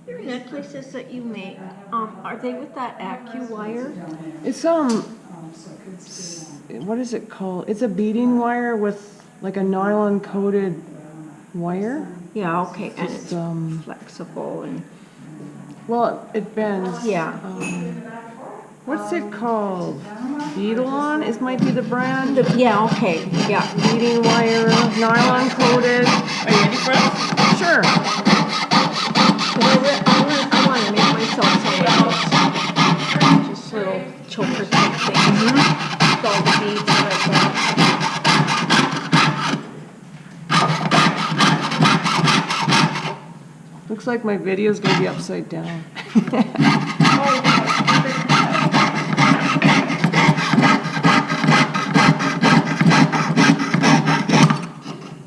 Your necklaces that you make, are they with that AccuWire? It's what is it called? It's a beading wire with like a nylon coated wire. Yeah, okay, and Just, it's flexible and, well, it bends. yeah. What's it called? Beadalon is might be the brand. Yeah, okay, yeah. Beading wire, nylon coated. Are you ready for us? Sure. I want to make myself some just little choker type things. With all the beads like that. Looks like my video's gonna be upside down.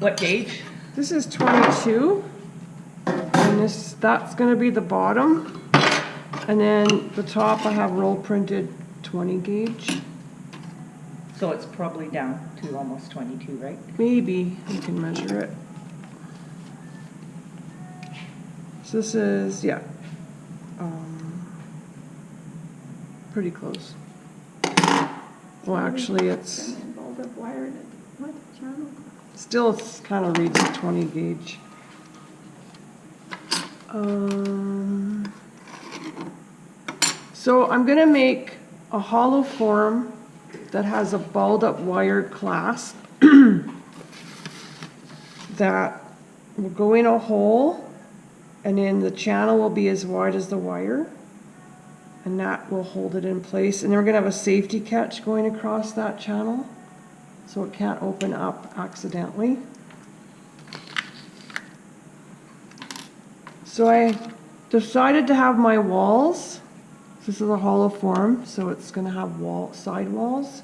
What gauge? This is 22, and that's gonna be the bottom. And then the top I have roll printed 20 gauge. So it's probably down to almost 22, right? Maybe you can measure it. So this is, yeah, pretty close. Well, actually it's, still kind of reads 20 gauge. So I'm gonna make a hollow form that has a balled up wired clasp that will go in a hole, and then the channel will be as wide as the wire, and that will hold it in place. And then we're gonna have a safety catch going across that channel so it can't open up accidentally. So I decided to have my walls. This is a hollow form, so it's going to have side walls.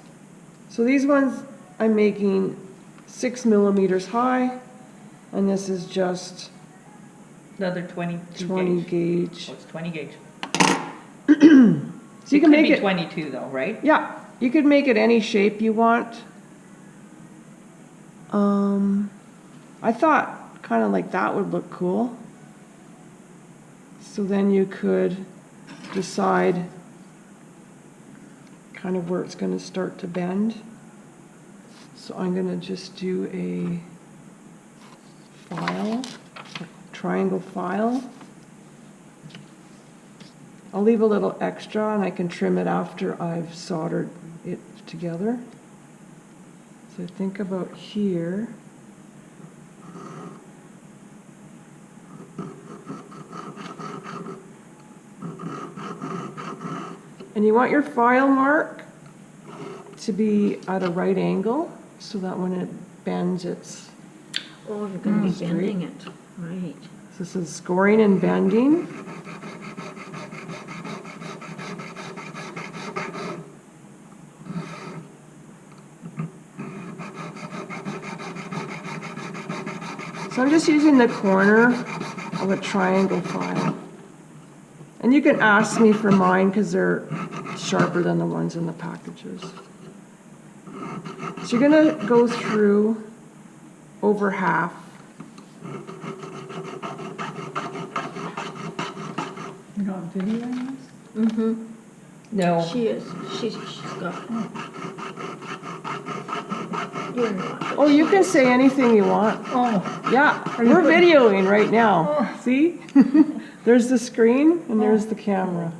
So these ones I'm making 6 millimeters high, and this is just Another 20 20 gauge. gauge. Oh, it's 20 gauge. So you can make be it 22 though, right? Yeah, you could make it any shape you want. I thought kind of like that would look cool. So then you could decide kind of where it's going to start to bend. So I'm going to just do a file, a triangle file. I'll leave a little extra and I can trim it after I've soldered it together. So think about here. And you want your file mark to be at a right angle so that when it bends it's Oh, you're going to be bending it, right. So this is scoring and bending. So I'm just using the corner of a triangle file. And you can ask me for mine because they're sharper than the ones in the packages. So you're going to go through over half. You don't have video on this? Mm-hmm. No. She is. She's got. You're not. Oh, you can say anything you want. Oh, Yeah, we're videoing right now. See? There's the screen and there's the camera.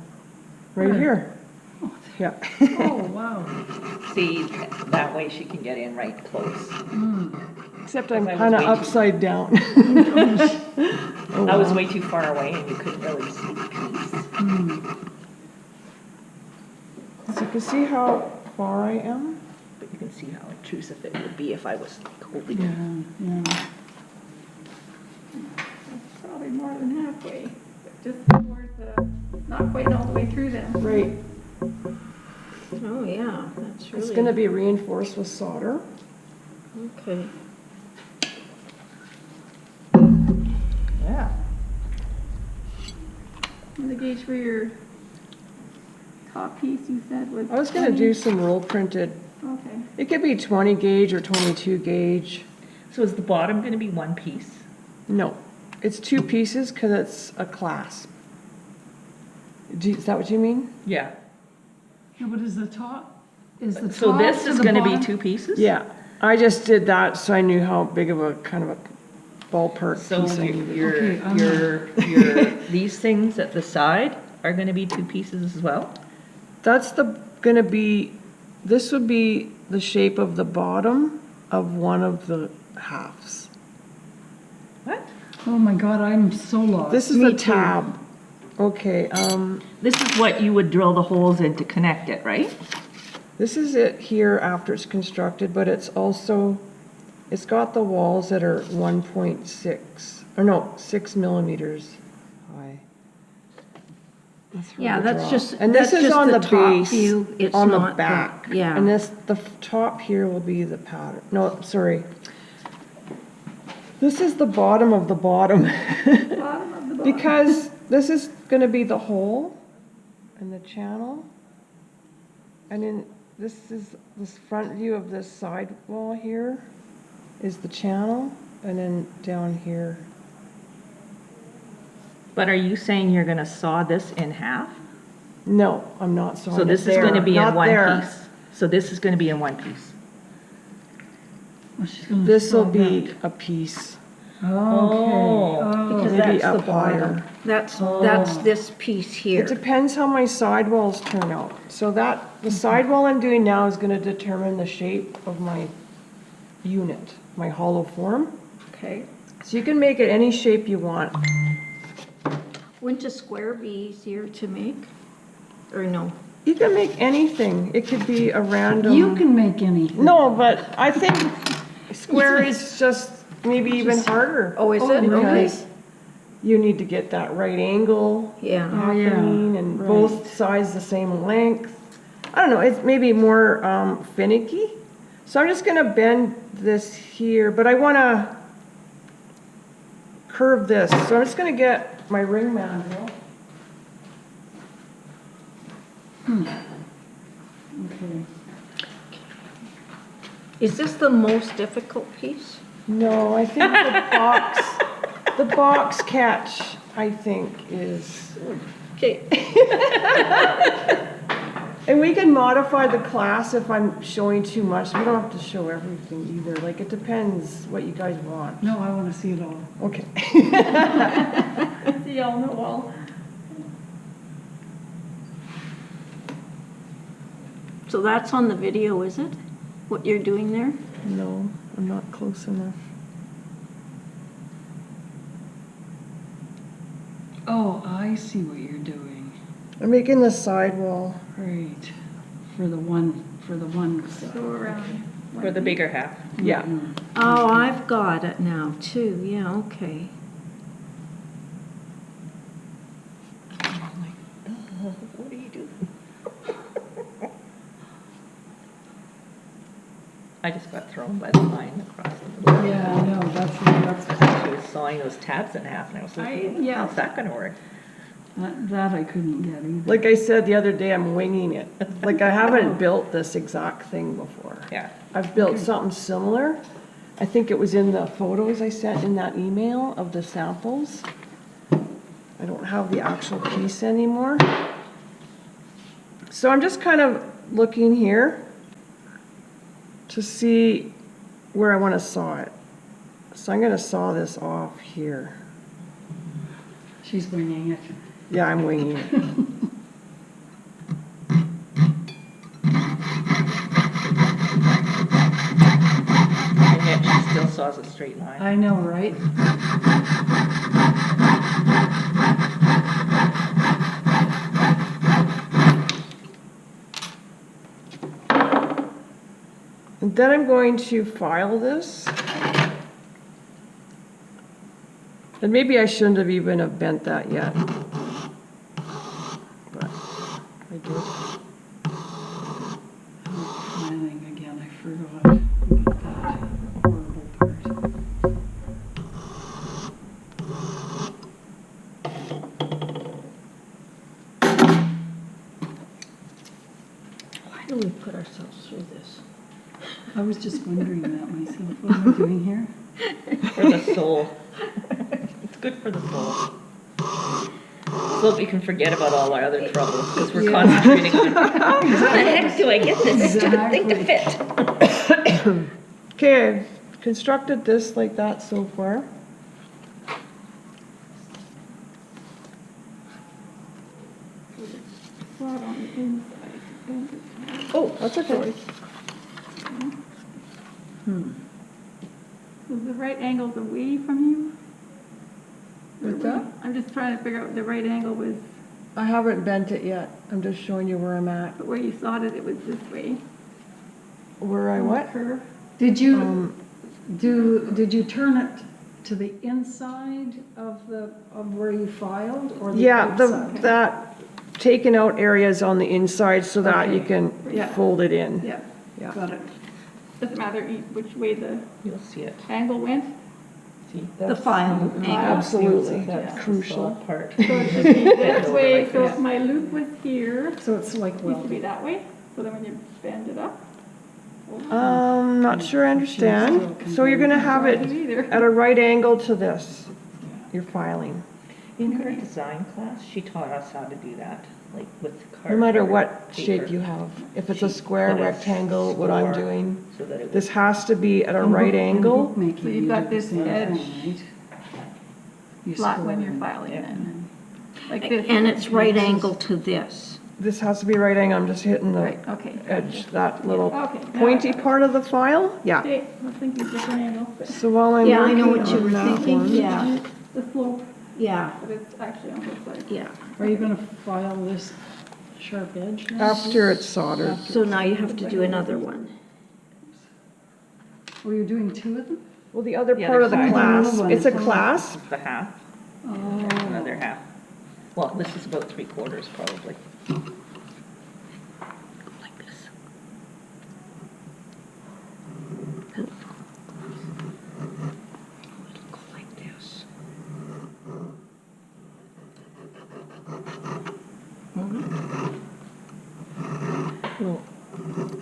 Right here. Yeah. Oh, wow. see, that way she can get in right close. Except I'm I was kind of way too- upside down. Oh, I was wow. way too far away and you couldn't really see the piece. So you can see how far I am. But you can see how intrusive it would be if I was like, holding it. Yeah. Probably more than halfway, but just towards the, not quite all the way through them. Right. Oh, yeah, that's really. It's going to be reinforced with solder. Okay. Yeah. And the gauge for your top piece you said was. I was going to do some roll printed. Okay. It could be 20 gauge or 22 gauge. So is the bottom going to be one piece? No. It's 2 pieces because it's a clasp. Is that what you mean? Yeah. Yeah, but is the top So to this is the gonna be bottom? 2 pieces? Yeah, I just did that so I knew how big of a kind of a ballpark So piece I needed. your these things at the side are gonna be 2 pieces as well? That's gonna be, this would be the shape of the bottom of one of the halves. What? Oh my God, I'm so lost. This is Me the too. tab. Okay, This is what you would drill the holes in to connect it, right? this is it here after it's constructed, but it's also, it's got the walls that are 1.6, or no, 6 millimeters high. Yeah, that's just, And this that's is just on the the top base, view. It's on the not back. yeah. And this, the top here will be the pattern. No, sorry. This is the bottom of the bottom. Bottom of the bottom. Because this is gonna be the hole and the channel. And then this is, this front view of this side wall here is the channel, and then down here. But are you saying you're gonna saw this in half? No, I'm not sawing So it this is there, gonna be in not one there. piece? So this is gonna be in one piece? Oh, she's gonna This'll saw be that. a piece, Okay. Oh. Oh. Because maybe that's up the bottom. higher. That's this piece here. It depends how my sidewalls turn out. So that, the sidewall I'm doing now is gonna determine the shape of my unit, my hollow form. Okay. So you can make it any shape you want. Wouldn't a square be easier to make? Or no? You can make anything. It could be a random. You can make anything. No, but I think square is just maybe even harder. Oh, is it? Okay. Because you need to get that right angle Yeah. Oh, yeah. happening and Right. both sides the same length. I don't know, it's maybe more finicky. So I'm just gonna bend this here, but I wanna curve this. So I'm just gonna get my ring mandrel. Okay. Is this the most difficult piece? No, I think the box catch, I think, is, Okay. and we can modify the class if I'm showing too much. We don't have to show everything either. Like, it depends what you guys want. No, I want to see it all. Okay. See on the wall. So that's on the video, is it? What you're doing there? No, I'm not close enough. Oh, I see what you're doing. I'm making the sidewall. Great. For the one side. Go around. For the bigger half? Yeah. Oh, I've got it now too. Yeah, okay. What are you doing? I just got thrown by the line across the board. Yeah, I know, that's, She was sawing those tabs in half, and I was like, yeah. how's that gonna work? that I couldn't get either. Like I said the other day, I'm winging it. Like, I haven't built this exact thing before. Yeah. I've built something similar. I think it was in the photos I sent in that email of the samples. I don't have the actual piece anymore. So I'm just kind of looking here to see where I want to saw it. So I'm going to saw this off here. She's winging it. Yeah, I'm winging it. And yet she still saws a straight line. I know, right? And then I'm going to file this. And maybe I shouldn't have even have bent that yet. But I did. Planning again, I forgot about that horrible part. Why do we put ourselves through this? I was just wondering that myself. What am I doing here? For the soul. good for the soul. So that we can forget about all our other troubles, because we're concentrating on, how the heck do I get this stupid thing to fit? Okay, I've constructed this like that so far. Flat on the inside. Bend it. Oh, that's okay. Was the right angles away from you? What's that? I'm just trying to figure out what the right angle was, I haven't bent it yet. I'm just showing you where I'm at. but where you thought it was this way. Where I what? Curve. Did you, did you turn it to the inside of where you filed, or the Yeah, outside? that taken out areas on the inside so that you Okay. can Yeah. fold it in. Yeah, Yeah. Got it. doesn't matter which way the You'll see it. angle went. See, The file angle. Absolutely that's the crucial. soft part. So it should be this way, so if my loop was here, So it's like it used to be welding. that way, so then when you bend it up. Not sure I understand. So you're gonna have I don't it either. at a right angle to this, your filing. In her design class, she taught us how to do that, like with No cardboard. matter what shape paper. you have. If it's a She square, put a rectangle, what I'm score doing. So that it This has to be at a right angle. Bookmaking, So you've you got do the this same edge thing, right? You Flat score when you're it. filing Yeah. then. Like this. And it's right angle to this. This has to be right angle. I'm just hitting the Right, okay. edge, that little Okay, now I pointy got it. part of the file. Yeah. Okay, I was thinking different angle, but So while I'm Yeah, I know working what you on were that thinking, one- yeah, the slope, yeah, but it's actually on this side. yeah. Are you gonna file this sharp edge now? After it's soldered. So now you have to do another one. Were you doing two of them? Well, the other The part other of the side. clasp, it's a Oh. clasp. The half, Oh, another half. Well, this is about 3/4 probably. Like this. Go like this. Well,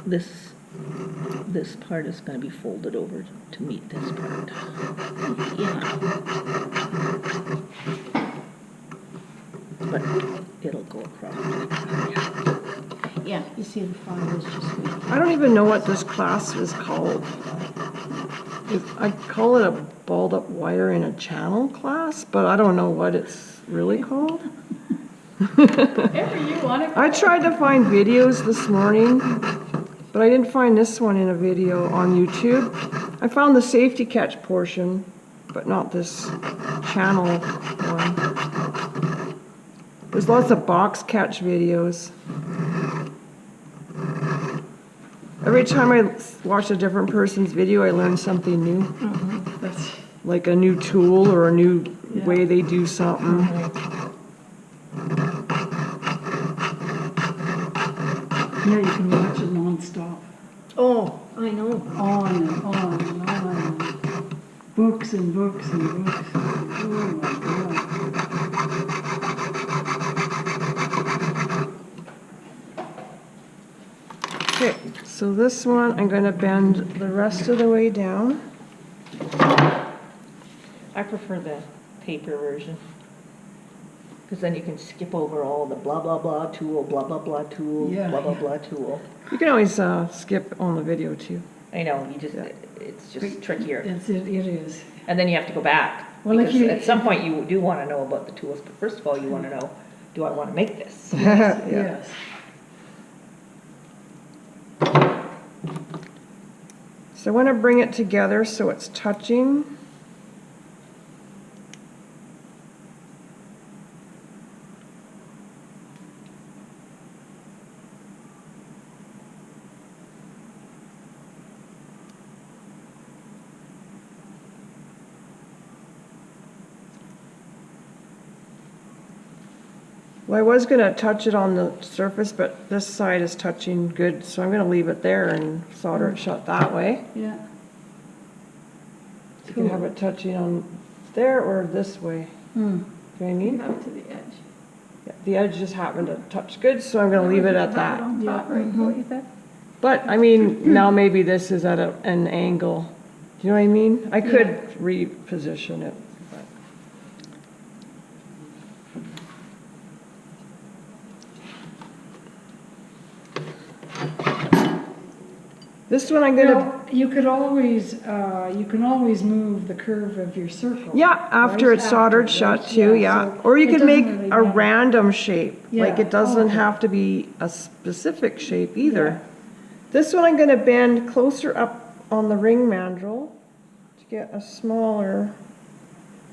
this part is gonna be folded over to meet this part. Yeah, But it'll go across. yeah, you see the file is just weak. I don't even know what this clasp is called. I call it a balled up wire in a channel clasp, but I don't know what it's really called. Whatever you want it. I tried to find videos this morning, but I didn't find this one in a video on YouTube. I found the safety catch portion, but not this channel one. There's lots of box catch videos. Every time I watch a different person's video, I learn something new. that's, Like a new tool or a new way they do something. yeah, you can watch it nonstop. Oh, I know. On and on and on. Books and books and books. Oh my God. Okay, so this one, I'm gonna bend the rest of the way down. I prefer the paper version. Because then you can skip over all the blah, blah, blah tool, blah, blah, blah tool, Yeah. blah, blah, blah tool. You can always skip on the video too. I know, it's just trickier. It is. And then you have to go back. Well, if Because you- at some point you do want to know about the tools, but first of all, you want to know, do I want to make this? Yeah. Yes. So I want to bring it together so it's touching. Well, I was gonna touch it on the surface, but this side is touching good, so I'm gonna leave it there and solder it shut that way. Yeah. You can have it touching on there or this way. Do you know what I mean? Up to the edge. Yeah, the edge just happened to touch good, so I'm gonna leave it at that. On top, right, what you said? But, I mean, now maybe this is at an angle. Do you know what I mean? I could reposition it, but. This one I'm gonna, Well, you can always move the curve of your circle. yeah, after right? it's soldered After, shut right? too, yeah. so Or you it could doesn't make really a matter. random shape. Like Yeah, it doesn't okay. have to be a specific shape either. Yeah. This one I'm gonna bend closer up on the ring mandrel to get a smaller,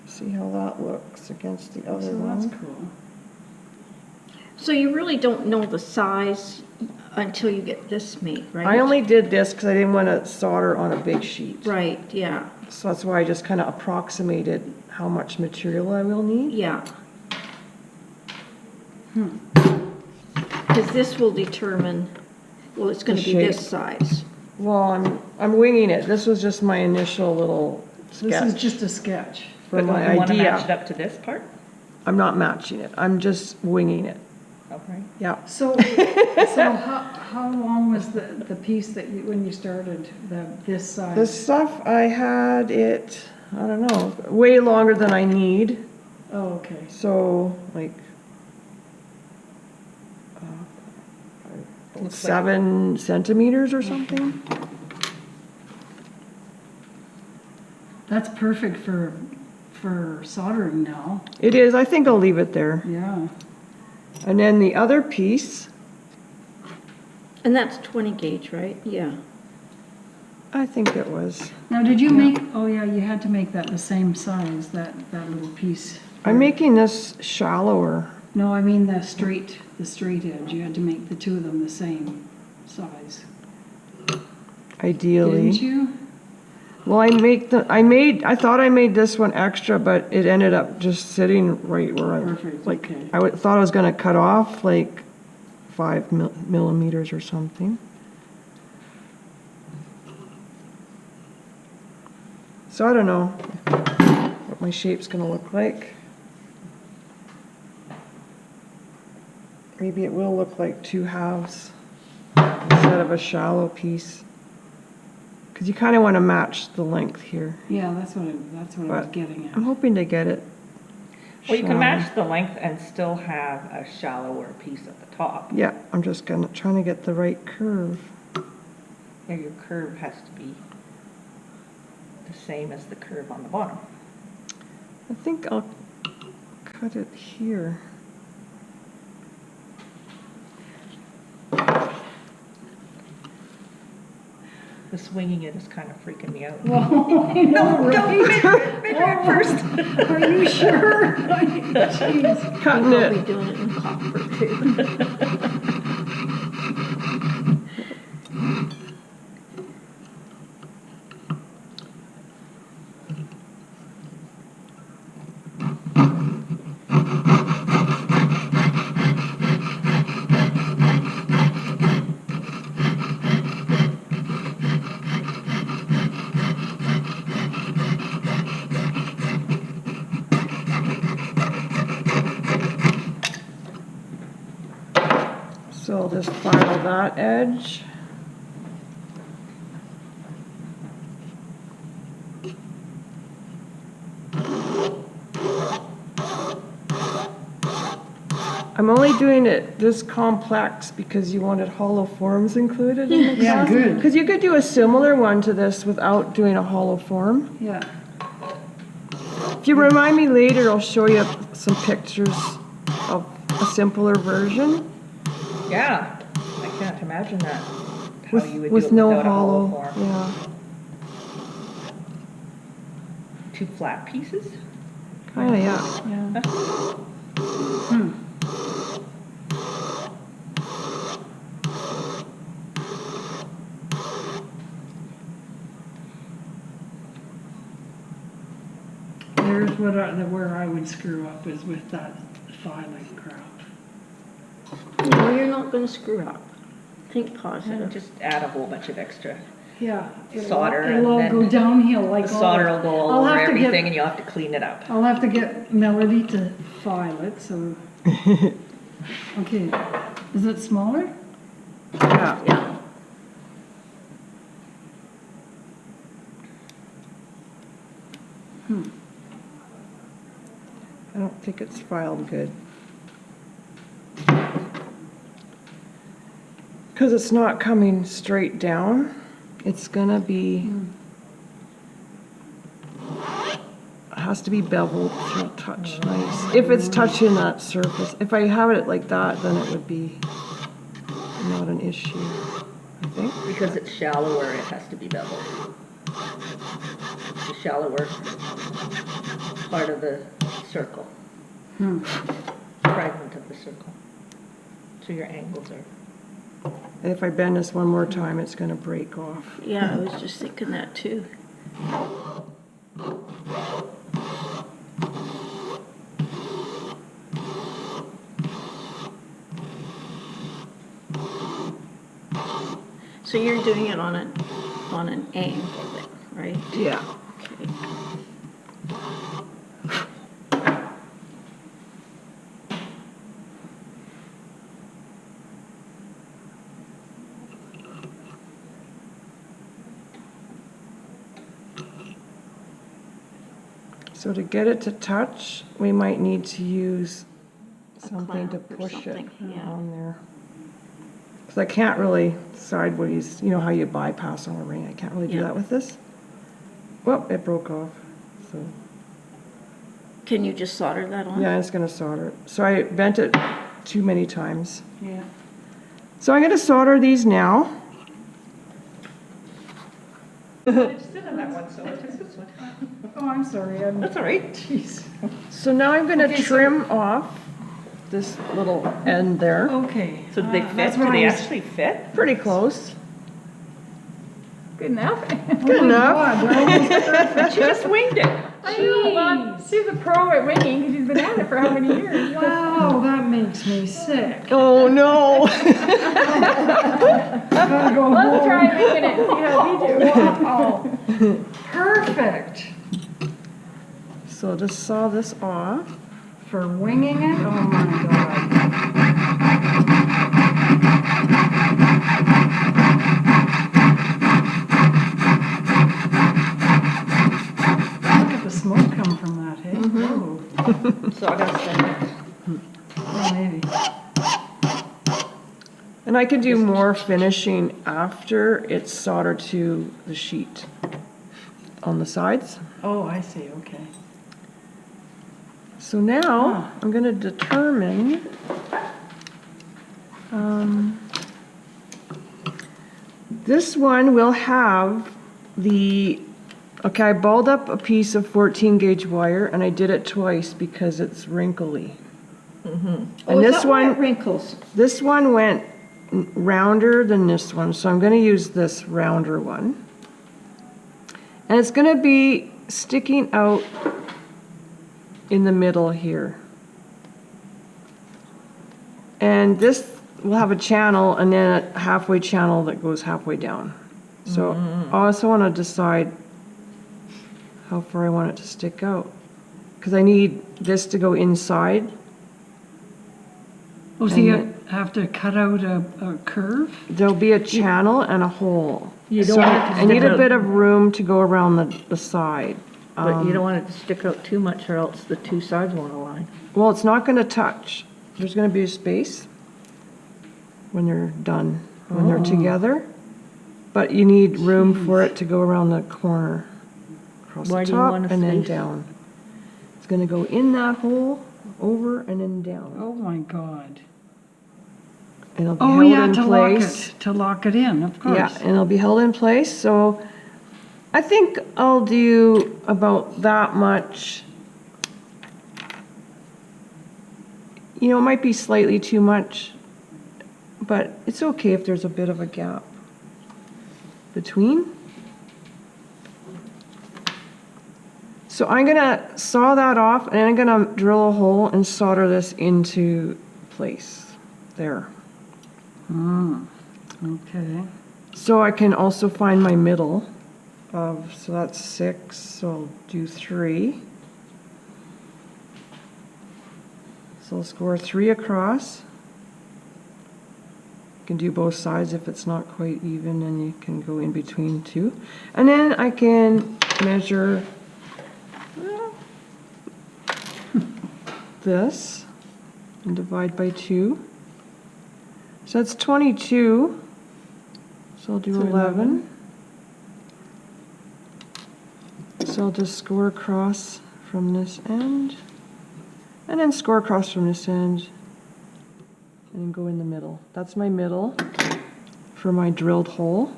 see how that looks against the other So that's one. cool. So you really don't know the size until you get this made, right? I only did this because I didn't want to solder on a big sheet. Right, yeah, So that's why I just kind of approximated how much material I will need. yeah. Because this will determine, well, it's gonna The be this shape. size. Well, I'm winging it. This was just my initial little This is sketch just a sketch. for But my you want to match it idea. up to this part? I'm not matching it. I'm just winging it. Okay. Yeah. So how long was the piece that you, when you started, this size? This stuff, I had it, I don't know, way longer than I need. Oh, okay. So like Looks like- 7 centimeters or something. That's perfect for soldering now. It is. I think I'll leave it there. Yeah. And then the other piece, And that's 20 gauge, right? Yeah. I think it was. Now, did you make, oh yeah, you had to make that the same size, that little piece. I'm making this shallower. No, I mean the straight edge. You had to make the two of them the same size. Ideally. Didn't you? Well, I thought I made this one extra, but it ended up just sitting right where I, Perfect, like, okay. thought I was gonna cut off like 5 millimeters or something. So I don't know what my shape's gonna look like. Maybe it will look like 2 halves instead of a shallow piece. Because you kind of want to match the length here. Yeah, that's what I was But getting I'm at. hoping to get it. Well, you can shallow. match the length and still have a shallower piece at the top. Yeah, I'm just trying to get the right curve. Yeah, your curve has to be the same as the curve on the bottom. I think I'll cut it here. The swinging it is kind of freaking me out. Well, I know, right? Measure it first. Are you sure? Jeez. Cutting We'll be it. doing it in copper too. So I'll just file that edge. I'm only doing it this complex because you wanted hollow forms included in the Yeah, good. Because you could do a similar one to this without doing a hollow form. Yeah. If you remind me later, I'll show you some pictures of a simpler version Yeah, I can't imagine that. How you would do with it no without a hollow. form. Yeah, 2 flat pieces? kind of, yeah. Yeah. There's where I would screw up is with that filing crap. No, you're not gonna screw up. Think And positive. just add a whole bunch of extra. Yeah. Solder and It'll all then go downhill like The all solder that. will go all I'll over have to get- everything and you'll have to clean it up. I'll have to get Melody to file it, so. Okay, is it smaller? Yeah. Yeah. I don't think it's filed good. Because it's not coming straight down. It's gonna be, it has to be beveled through touch, nice. If it's touching that surface, if I have it like that, then it would be not an issue, I think. Because it's shallower, it has to be beveled. The shallower part of the circle. Fragment of the circle. So your angles are. And if I bend this one more time, it's gonna break off. Yeah, I was just thinking that too. So you're doing it on an angle then, right? Yeah. Okay. So to get it to touch, we might need to use something to clamp or push it something, yeah. on there. Because I can't really sideways, you know how you bypass on a ring, I can't really do Yeah. that with this. Well, it broke off, so, Can you just solder that on? yeah, it's gonna solder it. So I bent it too many times. Yeah. So I'm gonna solder these now. Oh, I'm sorry, That's all right. jeez. So now I'm gonna Okay, so- trim off this little end there. Okay. So do they fit? that's Do what they I was- actually fit? Pretty close. Good enough. Good enough. God, we're almost perfect. She just winged it. I know, well, she's a pro at winging because she's been at it for how many years? Wow, that makes me sick. Oh, no. Gotta go Let's home. try winging it and see how we do. Wow, perfect So just saw this off. for winging it. Oh my God. Look at the smoke come from that, hey? Whoa. Sawdust in it. Oh, maybe. And I can do more finishing after it's soldered to the sheet on the sides. Oh, I see, okay. So now I'm going to determine this one will have the, okay, I balled up a piece of 14 gauge wire and I did it twice because it's wrinkly. And this one, Wrinkles. this one went rounder than this one, so I'm going to use this rounder one. And it's going to be sticking out in the middle here. And this will have a channel and then a halfway channel that goes halfway down. So I also want to decide how far I want it to stick out. Because I need this to go inside. Oh, so you have to cut out a curve? There'll be a channel and a hole. You don't So want it to I need stick a out. bit of room to go around the side. But you don't want it to stick out too much or else the two sides won't align. Well, it's not going to touch. There's going to be a space when they're done, when they're together. But you need room for it to go around the corner, across Why the do you top want a and then space? down. It's going to go in that hole, over and then down. Oh, my God. And it'll be Oh, held yeah, in place. to lock it in, of course. Yeah, and it'll be held in place, so I think I'll do about that much. You know, it might be slightly too much, but it's okay if there's a bit of a gap between. So I'm gonna saw that off, and I'm gonna drill a hole and solder this into place, there. Okay. So I can also find my middle of, so that's 6, so I'll do 3. So I'll score 3 across. You can do both sides if it's not quite even, and you can go in between 2. And then I can measure this and divide by 2. So that's 22. So I'll do 11. So I'll just score across from this end, and then score across from this end, and then go in the middle. That's my middle for my drilled hole.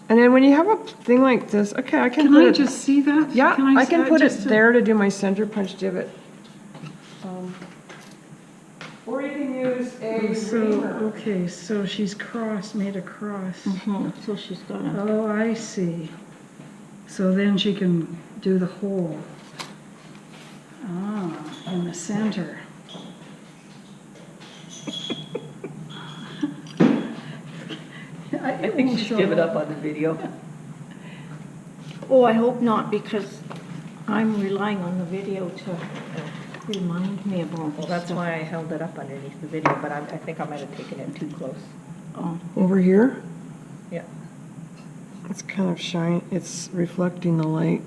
And then when you have a thing like this, okay, I can Can put I it, just see that? yeah, I can put it just to- there to do my center punch divot. Or you can use a So, reamer. okay, so she's made a cross. So she's gonna, Oh, I see. So then she can do the hole. Ah, in the center. I think she's given up on the video. oh, I hope not, because I'm relying on the video to remind me of all Well, this that's stuff. why I held it up underneath the video, but I think I might have taken it too close. Oh, Over here, Yeah. it's kind of shine, it's reflecting the light.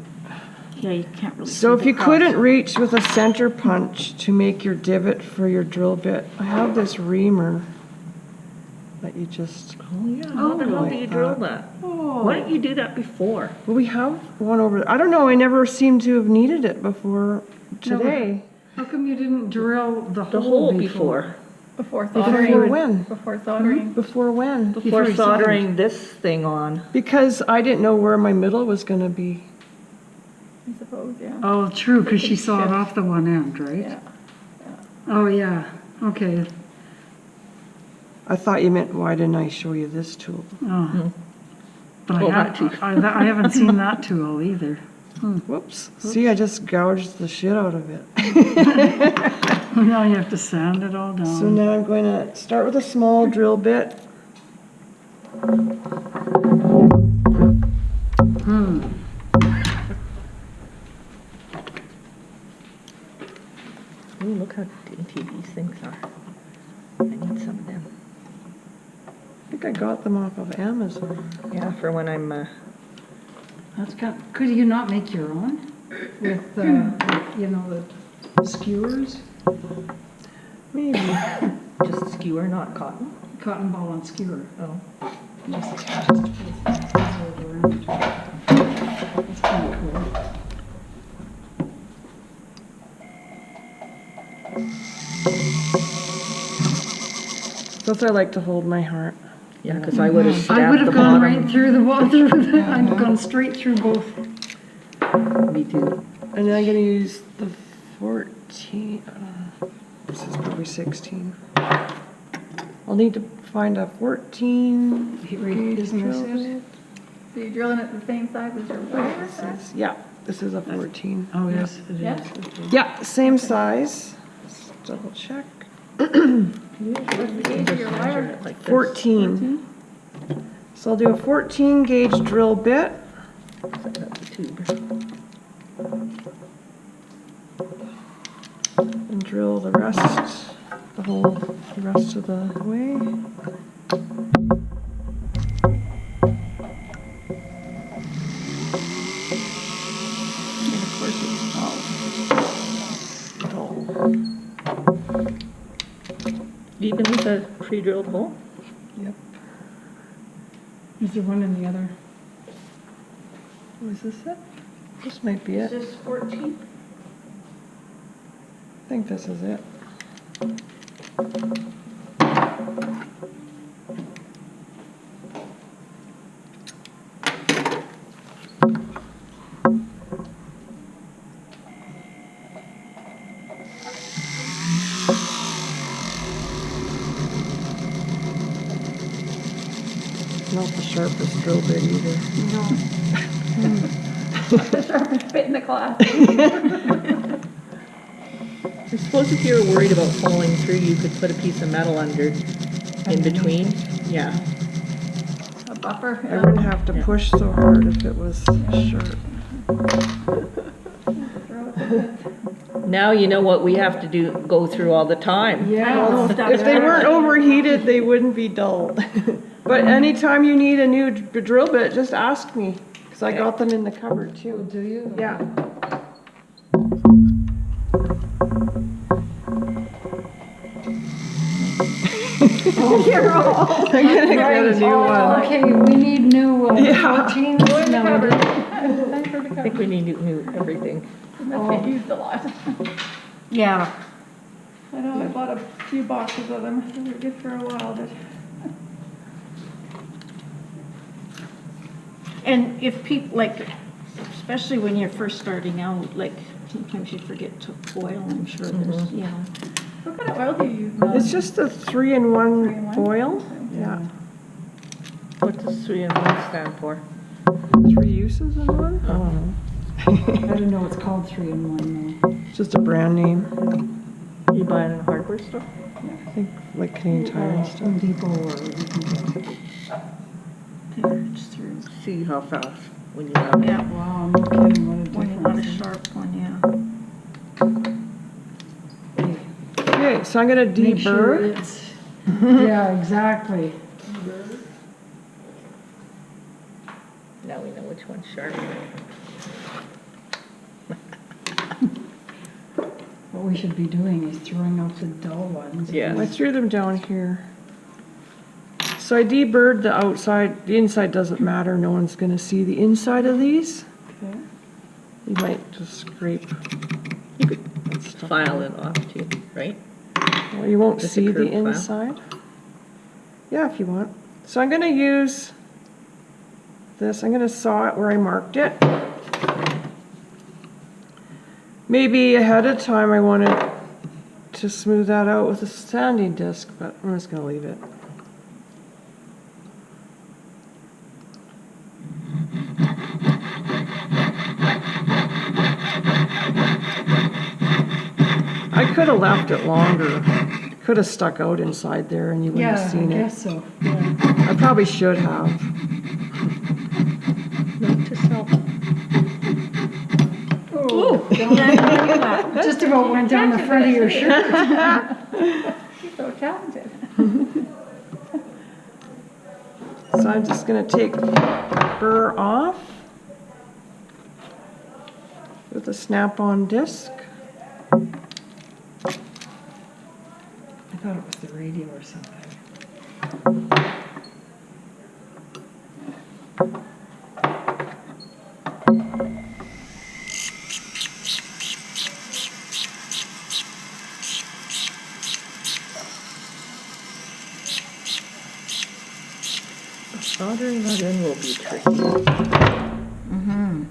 yeah, you can't really see So if the you cross. couldn't reach with a center punch to make your divot for your drill bit, I have this reamer that you just, Oh, yeah. How the hell do you drill that? Why didn't you do that before? well, we have one over, I don't know, I never seem to have needed it before today. How come you didn't drill the The hole hole before? Before Before soldering. when? Before soldering. Before when? Before you soldered. soldering this thing on. Because I didn't know where my middle was gonna be. I suppose, yeah. Oh, true, because she sawed off the one end, right? Yeah. Oh, yeah, okay. I thought you meant, why didn't I show you this tool? Oh. But Well, I, that too. I haven't seen that tool either. Whoops, see, I just gouged the shit out of it. Now you have to sand it all So down. now I'm going to start with a small drill bit. Ooh, look how dainty these things are. I need some of them. I think I got them off of Amazon. Yeah, for when I'm, That's kind, could you not make your own? With, you know, the skewers? Maybe. just skewer, not cotton. Cotton ball and skewer. Oh. That's kind of cool. That's how I like to hold my heart. Yeah, because I would have I would stabbed the have gone bottom. right through the water. I'd gone straight through both. Me too. And then I'm going to use the 14. This is probably 16. I'll need to find a 14 gauge Isn't this drill it? bit. So you're drilling it the same size as your wire? Yeah, this is a 14. Oh, yes, it Yeah. is. Yeah, same size. Let's double check. What's the gauge of your wire? Like this. 14. So I'll do a 14 gauge drill bit. That's a tube. And drill the rest of the way. And of course it's dull. Even with a pre-drilled hole? Yep. Is there one in the other? Was this it? This might be it. Is this 14? I think this is it. Not the sharpest drill bit either. Fit in the class. I suppose if you were worried about falling through, you could put a piece of metal under, in between. Yeah. A buffer. I wouldn't have to push so hard if it was sharp. Now you know what we have to do, go through all the time. Yeah. If they weren't overheated, they wouldn't be dulled. But anytime you need a new drill bit, just ask me, because I got them in the cupboard too. Do you? Yeah. You're all. I'm gonna get a new one. Okay, we need new Yeah. 14s now. Thanks for I think we need new everything. It must get used a lot. Yeah, I know, I bought a few boxes of them, they were good for a while, but and if people, like, especially when you're first starting out, like, sometimes you forget to oil, I'm sure there's, you know. what kind of oil do you use, Mom? It's just the 3-in-1 3-in-1? oil. Okay. Yeah. What does 3-in-1 stand for? 3 uses in one? I don't know. I don't know, it's called 3-in-1 now. It's just a brand name. You buy it in a hardware store? I think like Canadian Tire and stuff. Home Depot or you can get There, it's through. See how fast when you have it. Yeah, wow, no kidding, what a when you got a difference. sharp one, yeah. Okay, so I'm gonna Make sure deburr. it's, yeah, exactly. Now we know which one's sharp. What we should be doing is throwing out the dull ones. Yeah. I threw them down here. So I deburred the outside. The inside doesn't matter. No one's gonna see the inside of these. Okay. You might just scrape. You could that stuff file out. it off too, right? Well, you won't Just a see the curved file? inside. Yeah, if you want. So I'm gonna use this. I'm gonna saw it where I marked it. Maybe ahead of time I wanted to smooth that out with a sanding disc, but I'm just gonna leave it. I could have left it longer. It could have stuck out inside there and you wouldn't Yeah, have I seen it. guess so, yeah. I probably should have. Note to self. Oh, Yeah, just about went down the front of your shirt. You're so talented. So I'm just gonna take burr off with a snap-on disc. I thought it was the radio or something. Soldering that in will be tricky. Mm-hmm.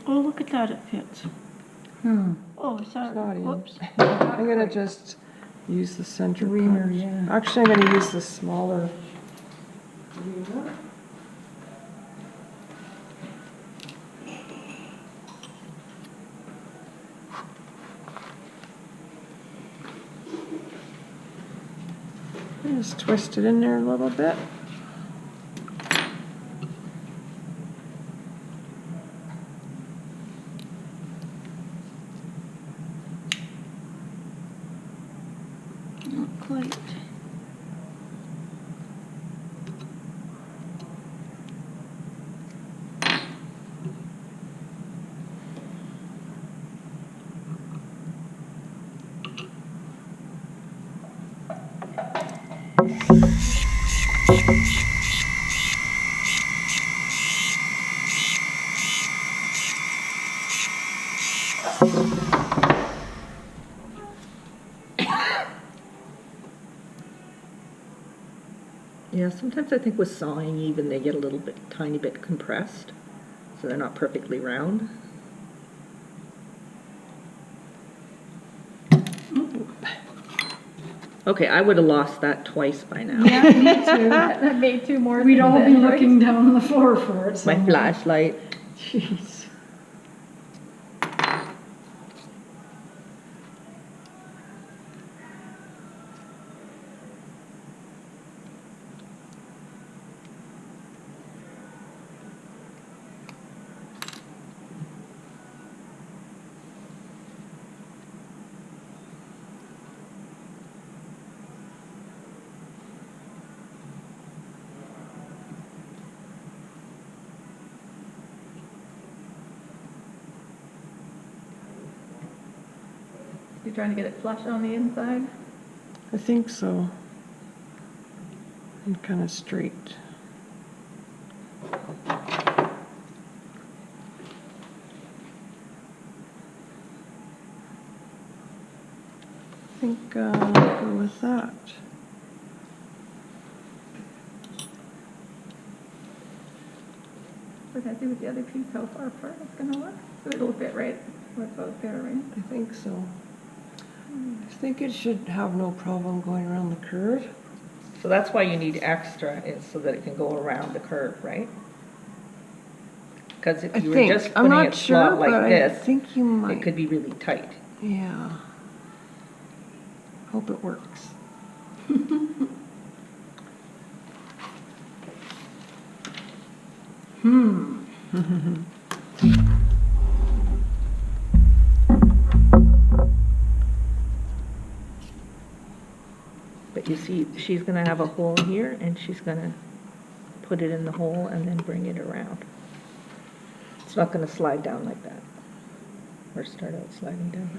Oh, look at that, it fits. Oh, It's sorry, not in. whoops. I'm gonna just use the center Reamer, punch. yeah. Actually, I'm gonna use the smaller reamer. Just twist it in there a little bit. Not quite. Yeah, sometimes I think with sawing even they get a little bit, tiny bit compressed, so they're not perfectly round. Okay, I would have lost that twice by now. Yeah, me too. That made two more. We'd things all be then, right? looking down on the floor for it. My somewhere. flashlight. Jeez. You're trying to get it flush on the inside? I think so. And kind of straight. I think I'll go with that. We're gonna see with the other piece how far apart it's gonna look. So it'll fit right where it's both there, right? I think so. I think it should have no problem going around the curve. So that's why you need extra, is so that it can go around the curve, right? Because if I you were think. just I'm putting not it sure, flat but like I this, think you it might. could be really tight. Yeah. Hope it works. But you see, she's gonna have a hole here, and she's gonna put it in the hole and then bring it around. It's not gonna slide down like that, or start out sliding down.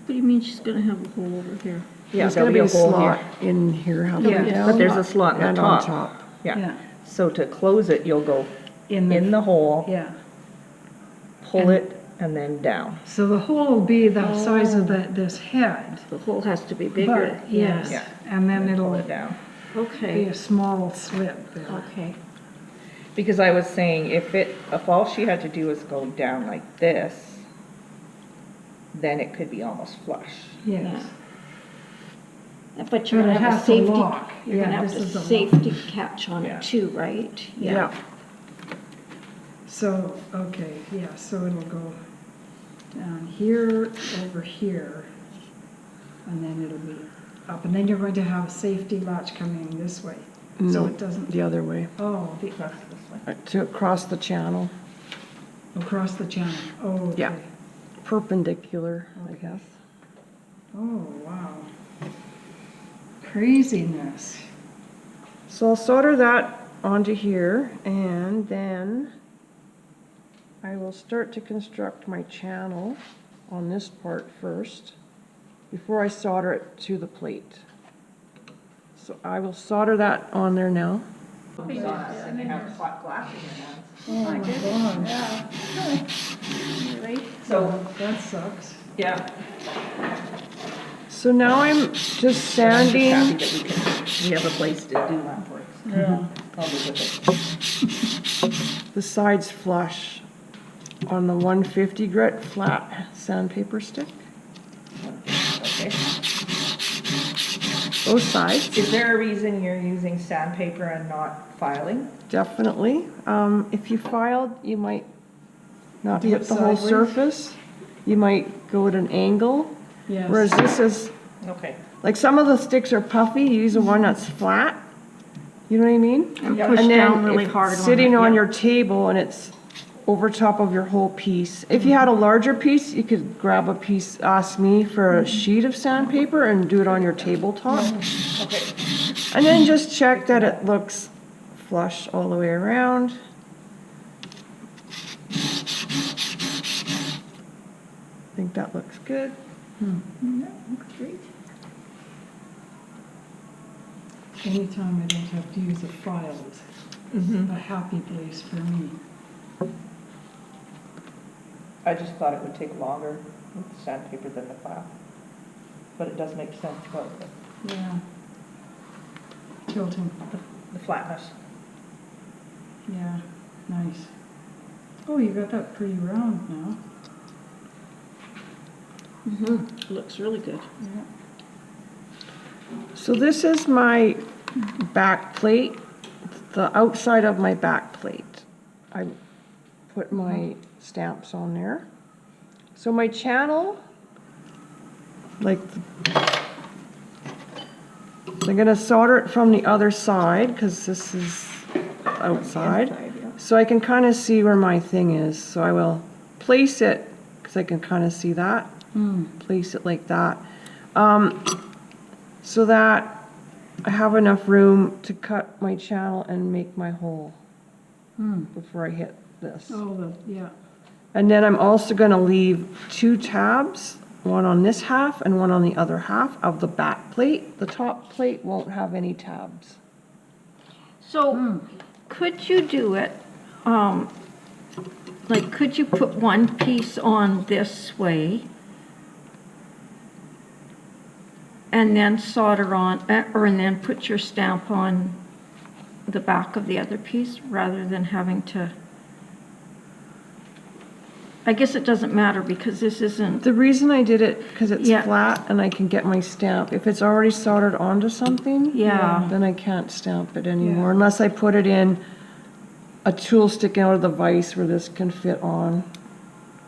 What do you mean she's gonna have a hole over here? Yeah, There's there'll gonna be be a hole slot here. in here, how about Yeah. down? But there's a slot in the and on top. top. Yeah, Yeah. so to close it, you'll go In in the hole, Yeah. pull it, and then down. So the hole will be the size of this head. The hole has to be bigger. But, yes, Yeah. and then Pull it'll it down. be Okay, a small slit there. okay. Because I was saying, if all she had to do was go down like this, then it could be almost flush. Yes. But you're But gonna it have a has to safety, lock. you're Yeah, gonna have this is a the safety catch on Yeah. it too, right? Yeah. So, okay, yeah, so it'll go down here, over here, and then it'll be up. And then you're going to have a safety latch coming this way. So No, it doesn't, the other way. oh, To cross the channel, across the channel. Oh, okay. Yeah. perpendicular, I Okay. guess. Oh, wow. Craziness. So I'll solder that onto here, and then I will start to construct my channel on this part first, before I solder it to the plate. So I will solder that on there now. And you have flat glass in your hands. Oh, my God. Yeah. Right? So, That sucks. yeah. So now I'm just I'm just sanding. happy that we have a place to do lamp works. Yeah. I'll live with it. The sides flush on the 150 grit flat sandpaper stick. Okay. Both sides, Is there a reason you're using sandpaper and not filing? definitely. If you filed, you might not Do hit it the whole sideways? surface. You might go at an angle, Yes. whereas this is, Okay. like some of the sticks are puffy, you use the one that's flat. You know what I mean? And push down really hard on it. Sitting on yeah. your table and it's over top of your whole piece. If you had a larger piece, you could grab a piece, ask me for a sheet of sandpaper and do it on your tabletop. Okay. And then just check that it looks flush all the way around. I think that looks good. Yeah, looks great. Anytime I don't have to use a file, it's a happy place for me. I just thought it would take longer with the sandpaper than the file. But it does make sense about Yeah. Tilting, the flatness. yeah, nice. Oh, you got that pretty round now. Looks really good. Yeah. So this is my back plate, the outside of my back plate. I put my stamps on there. So my channel, like, I'm gonna solder it from the other side, because this is outside. Inside, yeah. So I can kind of see where my thing is. So I will place it, because I can kind of see that. Place it like that. So that I have enough room to cut my channel and make my hole before I hit this. Oh, yeah. And then I'm also gonna leave 2 tabs one on this half and one on the other half of the back plate. The top plate won't have any tabs. So, could you do it, like, could you put one piece on this way and then solder on, and then put your stamp on the back of the other piece rather than having to, I guess it doesn't matter because this isn't, The reason I did it, because it's Yeah. flat and I can get my stamp. If it's already soldered onto something, Yeah. then I can't stamp it anymore unless I put it in a tool sticking out of the vise where this can fit on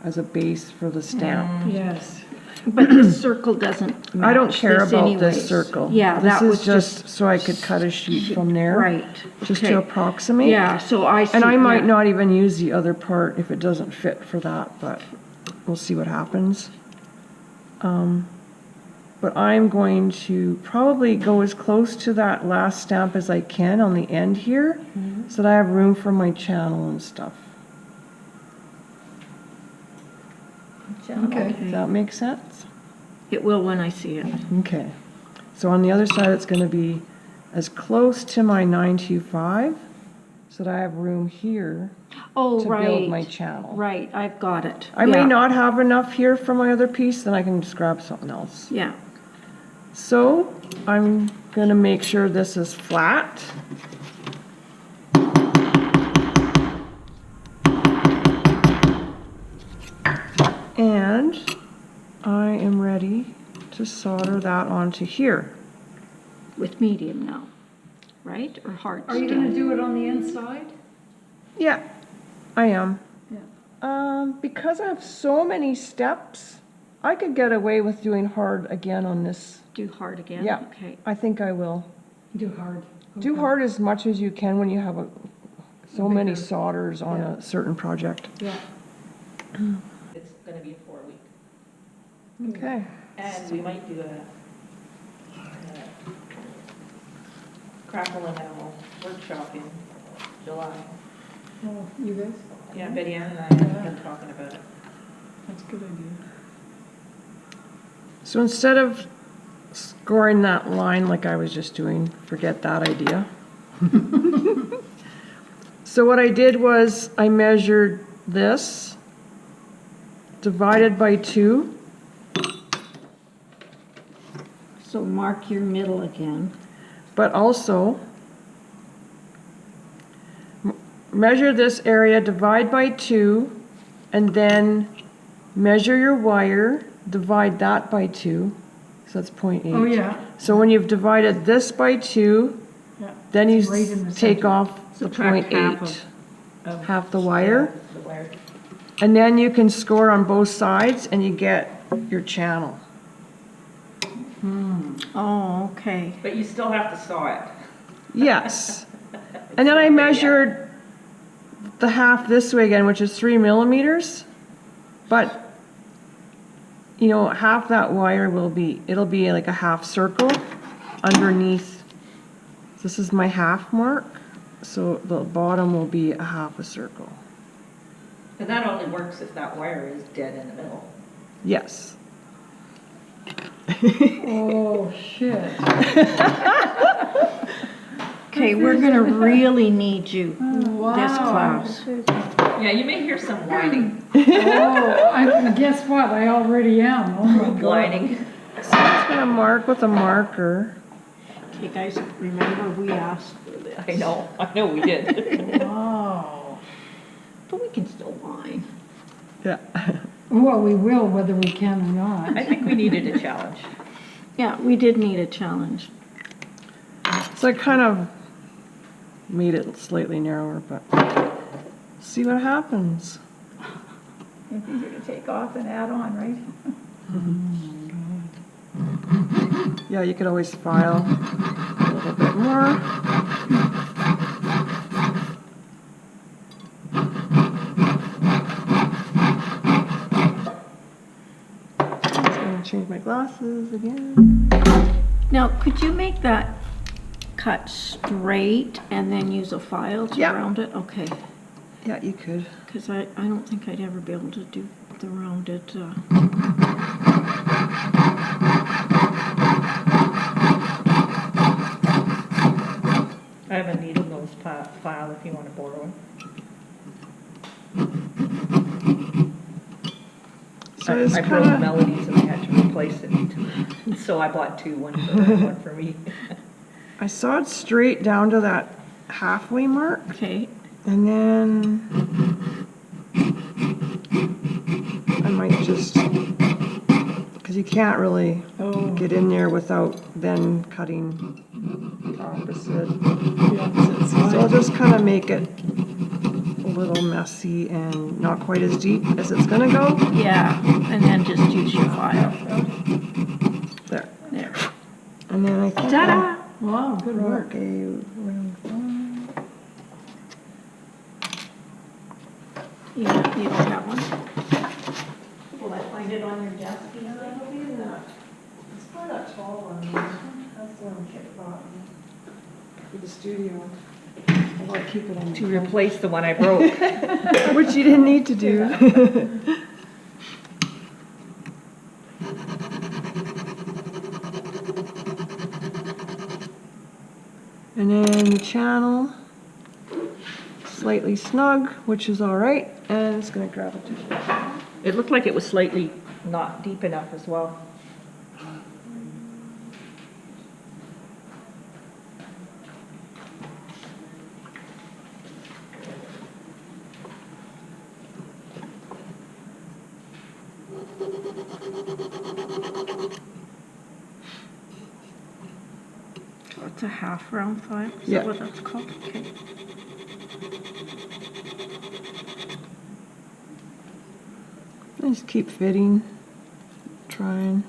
as a base for the stamp. Yes. but the circle doesn't match I don't care this about anyways. this circle. Yeah, that was This is just so I could cut a sheet from there. Right. Just okay. to approximate. Yeah, so I see. And I might yeah. not even use the other part if it doesn't fit for that, but we'll see what happens. But I'm going to probably go as close to that last stamp as I can on the end here, so that I have room for my channel and stuff. Okay. Does that make sense? It will when I see it. Okay. So on the other side, it's going to be as close to my 925, so that I have room here Oh, to right. build my channel. Right, I've got it. I may not have enough here for my other piece, then I can just grab something else. Yeah. So I'm gonna make sure this is flat. And I am ready to solder that onto here. With medium now, right? Or hard Are you still? gonna do it on the inside? Yeah, I am. Yeah. Because I have so many steps, I could get away with doing hard again on this. Do hard again? Yeah, Okay. I think I will. Do hard. Do Okay. hard as much as you can when you have so many Bigger. solders on a certain project. Yeah. It's gonna be 4 weeks. Okay. And we might do a crackle and owl workshop in July. Oh, you guys? Yeah, Betty Ann and I have been talking about it. That's a good idea. So instead of scoring that line like I was just doing, forget that idea. So what I did was I measured this, divided by 2, So mark your middle again. but also measure this area, divide by 2, and then measure your wire, divide that by 2, so that's 0.8. Oh, yeah. So when you've divided this by 2, Yeah. then you It's right in the take center. off the Subtract half 0.8, half the wire, The wire. and then you can score on both sides and you get your channel. Oh, okay. But you still have to saw it. Yes. And then I measured the half this way again, which is 3 millimeters, but you know, half that wire it'll be like a half circle underneath. This is my half mark, so the bottom will be a half a circle. And that only works if that wire is dead in the middle. Yes. Oh, shit. Okay, we're gonna really need you this Wow. class. Yeah, you may hear some whining, Oh, guess what? I already am. Oh, my God. whining. So I'm just gonna mark with a marker. Okay, guys, remember we asked for this. I know we did. Wow. But we can still whine. Yeah. Well, we will whether we can or not. I think we needed a challenge. Yeah, we did need a challenge. So I kind of made it slightly narrower, but see what happens. It's easier to take off and add on, right? Yeah, you could always file a little bit more. I'm just gonna change my glasses again. Now, could you make that cut straight and then use a file to Yeah. round it? Okay, Yeah, you could. because I don't think I'd ever be able to do the rounded, have a needle nose file if you want to borrow it. So it's I broke kinda- Melody's and I had to replace it. So I bought two, one for her, one for me. I saw it straight down to that halfway mark, Okay, and then I might just, because you can't really get in there without then cutting opposite. So I'll just kind of make it a little messy and not quite as deep as it's gonna go. yeah, and then just use your file. There. There. And then I think Ta-da! Wow, good I'll work. draw a round line. You don't have one? Will I find it on your desk? It'll be in that, it's quite a tall one, that's the one Kit bought me for the studio. I'll keep it on. To replace the one I broke. Which you didn't need to do. And then the channel, slightly snug, which is all right, and it's gonna grab it to. It looked like it was slightly not deep enough as well. So it's a half round file? Is Yeah. that what that's called? Okay. Just keep fitting, trying.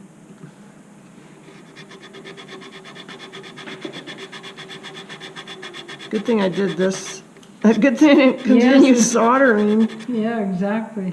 Good thing I did this. Good thing I didn't continue Yes. soldering. Yeah, exactly.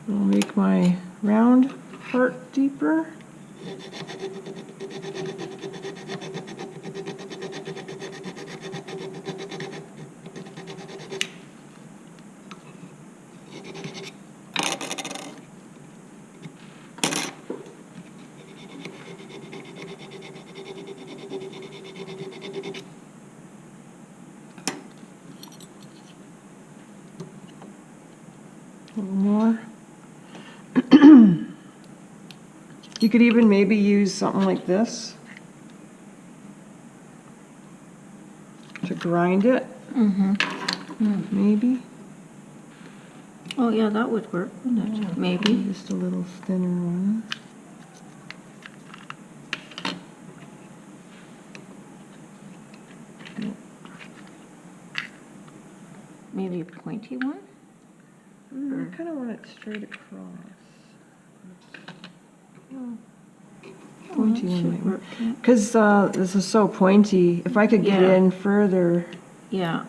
I'll make my round part deeper. A little more. You could even maybe use something like this to grind it. Maybe. Oh, yeah, that would work, wouldn't it? Maybe. Just a little thinner one. Maybe a pointy one? I kind of want it straight across. Pointy one might work. Because this is so pointy, if I could get Yeah. in further. Yeah.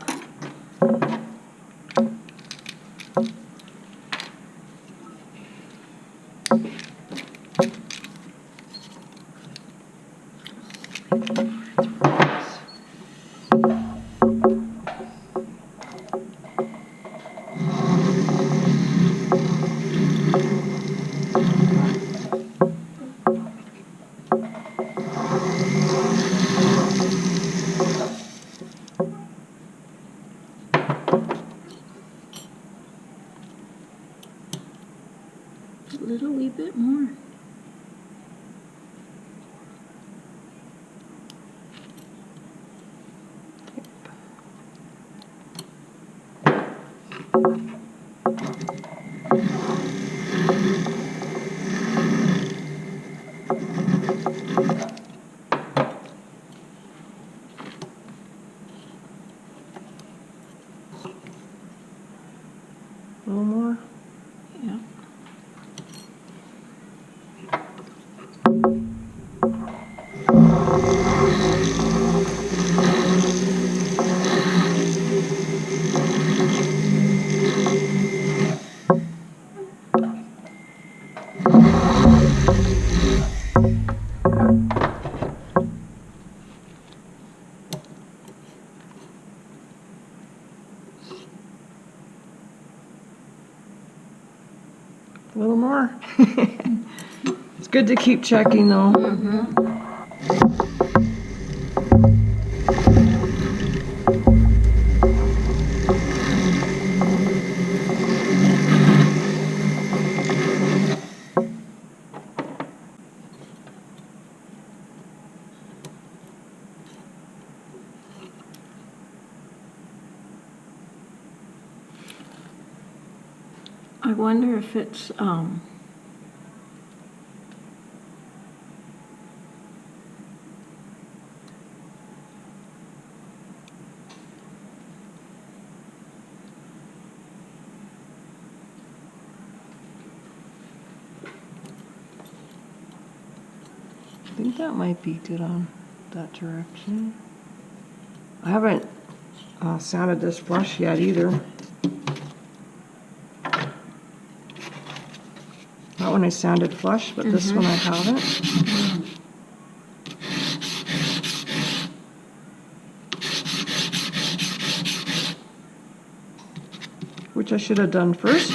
A little wee bit more. A little more. It's good to keep checking though. I wonder if it's, I think that might be good on that direction. I haven't sanded this flush yet either. That one I sanded flush, but this one I haven't. Which I should have done first.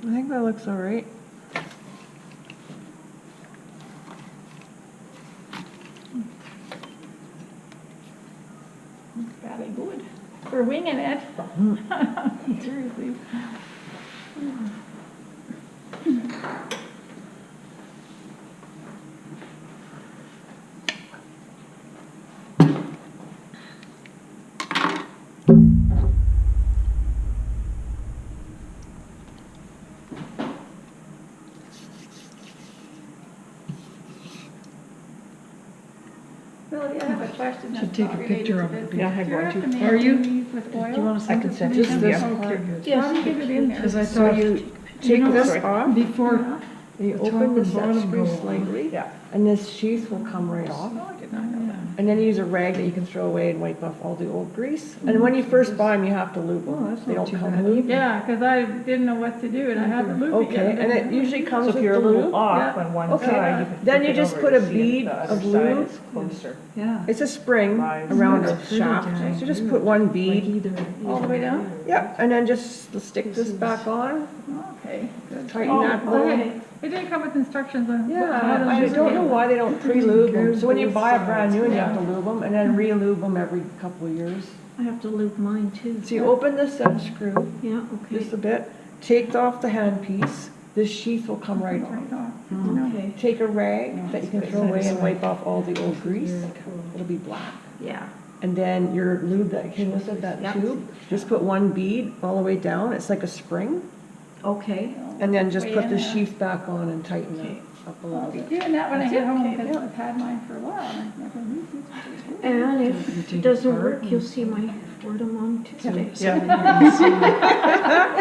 I think that looks all right. Very good. We're winging it. Seriously. Melody, I have a question. Should that's take not a related picture to of it. this. Yeah, I have Do you one have too. to make Are you? these with oil? Do you want to send I can it to send me? it to you. This Yeah. part. yes, How do you get it in there? Because I So thought you take know, this sorry. off, before, and you the top open the and set bottom screw go on. slightly, Yeah. and this sheath will come right off. Oh, I did not know that. And then you use a rag that you can throw away and wipe off all the old grease. And when you first buy them, you have to lube them. Oh, that's They not don't too come bad. lubed. Yeah, because I didn't know what to do and I had to lube it. Okay, and it usually comes So with if you're the a little lube. off Yeah. on one Okay. side, you can Then flip you it just over put to a see if bead the other of side lube. is closer. yeah. It's a spring Lies. around It's the pretty shaft. dang So just good. put one Like bead. either. All the way down? Yep, and then just stick this back on. Okay, good. Tighten that hole. Okay. It didn't come with instructions on how to Yeah, I lube don't it. know why they don't pre-lube them. So when you Both buy a brand new, one, you sides. have to lube them and then re-lube them every couple of years. I have to lube mine too. So you open the set screw Yeah, okay. just a bit, take off the handpiece, this sheath will come right Right off. off. Okay, Take a rag that you can throw away and wipe off all the old grease. It'll be black. yeah. And then your lube that came with it, that Yep. tube, just put one bead all the way down. It's like a spring. Okay, And then just Way put in the there. sheath back on and tighten it up a little I'll be bit. doing that when I get home Okay, because yeah. I've had mine for a while and I've never used it. and You if take it it doesn't apart work, and- you'll see my Fordham on Tuesday. Yeah.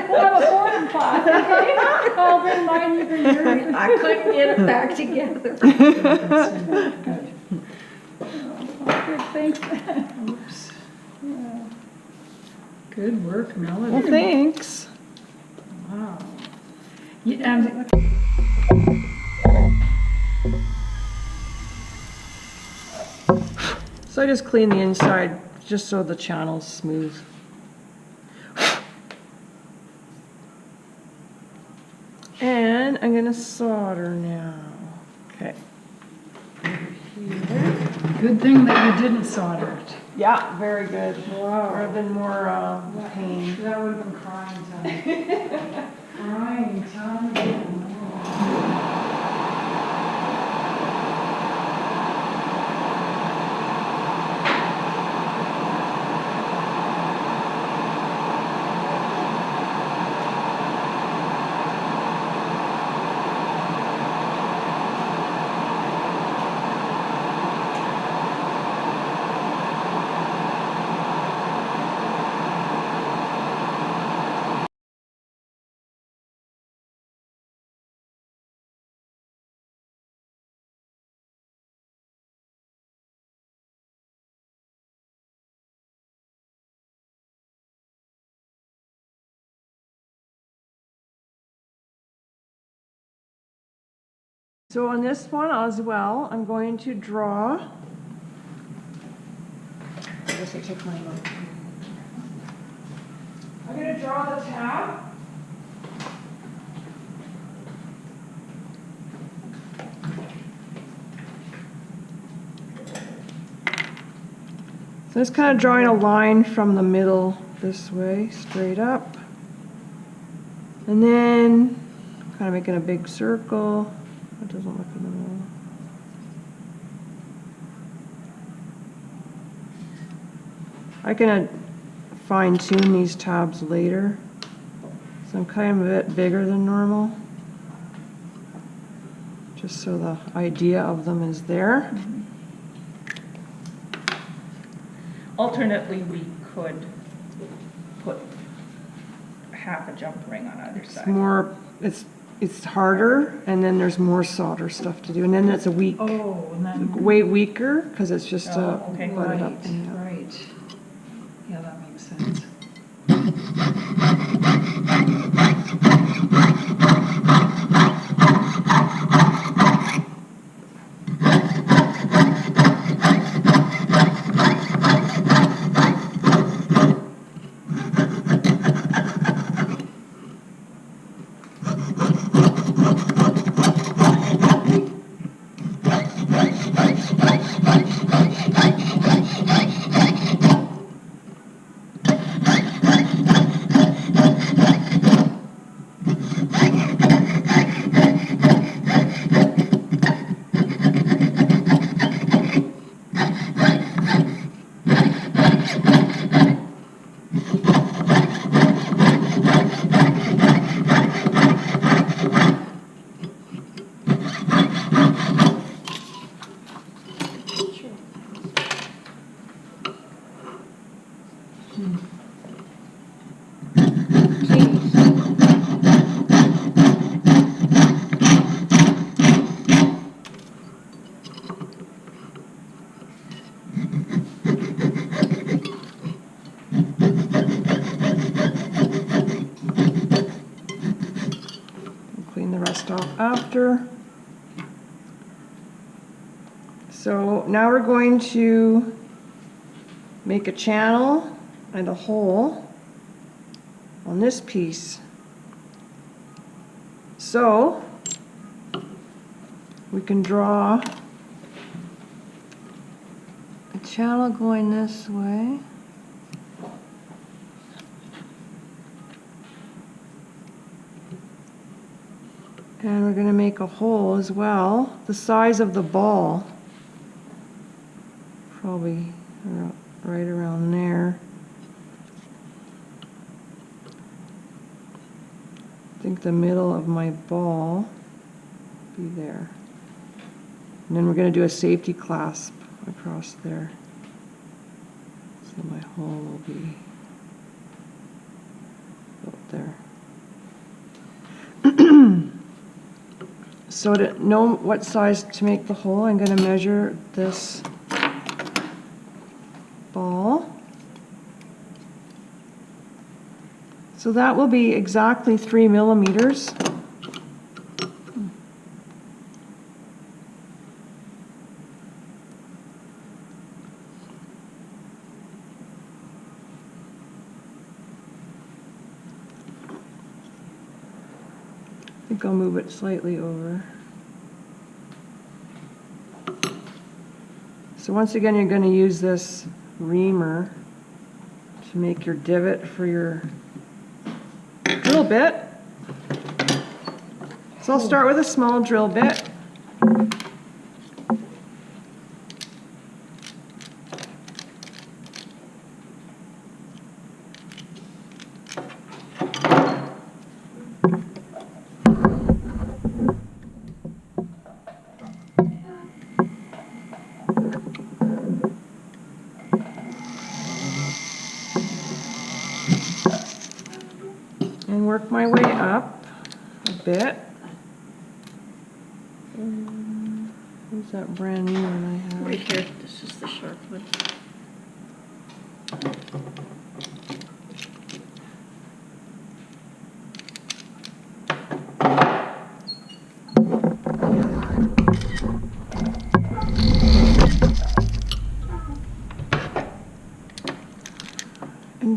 We'll have a foreign class, okay? I'll bring mine, you bring yours. I couldn't get it back together. Good. Good, thanks. Oops. Good work, Melody. Well, thanks. Wow. Yeah, So I just clean the inside just so the channel's smooth. And I'm gonna solder now. Okay. good thing that you didn't solder it. Yeah, very good. Wow. Would have been more pain. That would have been crying time. Crying time. So on this one as well, I'm going to draw. I guess I took my note. I'm going to draw the tab. So just kind of drawing a line from the middle this way, straight up. And then kind of making a big circle. That doesn't look in the middle. I can fine tune these tabs later. So I'm kind of a bit bigger than normal. Just so the idea of them is there. Alternately, we could put half a jump ring on either side. It's harder, and then there's more solder stuff to do, and then it's a weak, Oh, and then, way weaker, because it's just Oh, okay. butt it up. right, Yeah. right. Yeah, that makes sense. Clean the rest off after. So now we're going to make a channel and a hole on this piece. So we can draw a channel going this way. And we're going to make a hole as well, the size of the ball, probably right around there. I think the middle of my ball be there. And then we're going to do a safety clasp across there. So my hole will be about there. So to know what size to make the hole, I'm going to measure this ball. So that will be exactly 3 millimeters. I think I'll move it slightly over. So once again, you're going to use this reamer to make your divot for your drill bit. So I'll start with a small drill bit. And work my way up a bit. Where's that brand new one I have? Right here, this is the sharp one.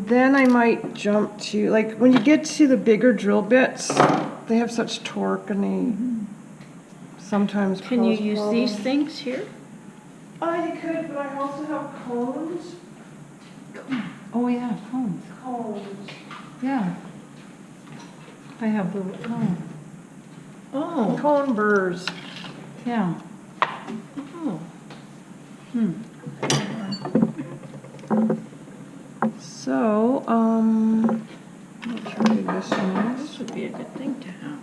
then I might jump to, like, when you get to the bigger drill bits, they have such torque and they sometimes Can you cause use problems. these things here? I could, but I also have cones. Oh, yeah, cones. Cones. Yeah. I have the, oh, Oh, Cone burrs. yeah. oh. So, I'm not sure how big this one This is. would be a good thing to have.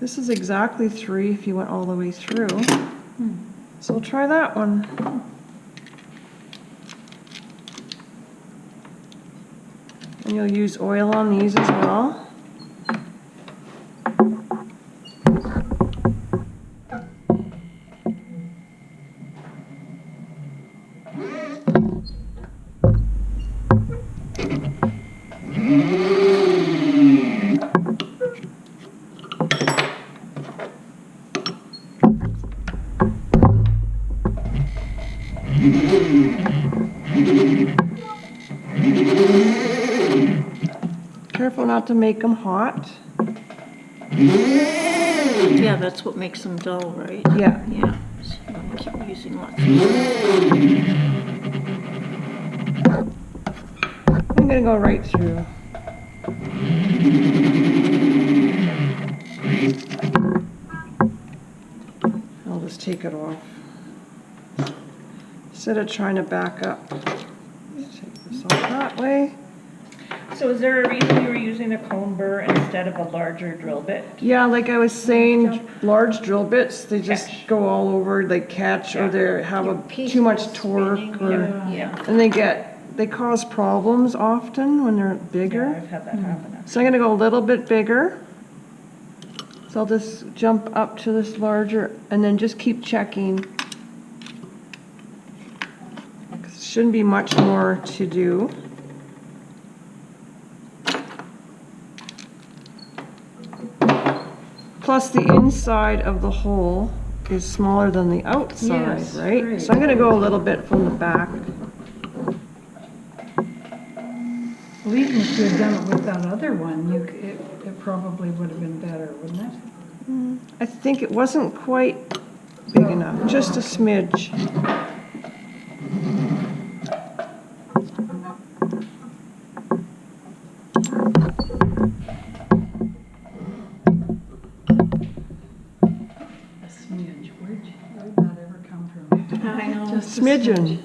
This is exactly 3 if you went all the way through. So we'll try that one. And you'll use oil on these as well. Careful not to make them hot. Yeah, that's what makes them dull, right? Yeah. Yeah, so you want to keep using lots of. I'm gonna go right through. I'll just take it off. Instead of trying to back up. Just take this off that way. So is there a reason you were using a cone burr instead of a larger drill bit? Yeah, like I was saying, large drill bits, they just Catch. go all over, they catch, or they have too much torque, or, Yeah. and they cause problems often when they're Yeah, bigger. I've had that happen. So I'm gonna go a little bit bigger. So I'll just jump up to this larger, and then just keep checking. 'Cause it shouldn't be much more to do. Plus the inside of the hole is smaller than the outside, Yes, right? right. So I'm gonna go a little bit from the back. Well, even if you had done it with that other one, it probably would have been better, wouldn't it? I think it wasn't quite big enough, just a smidge. A smidge, where'd that ever come from? I know. Just a Smidgen.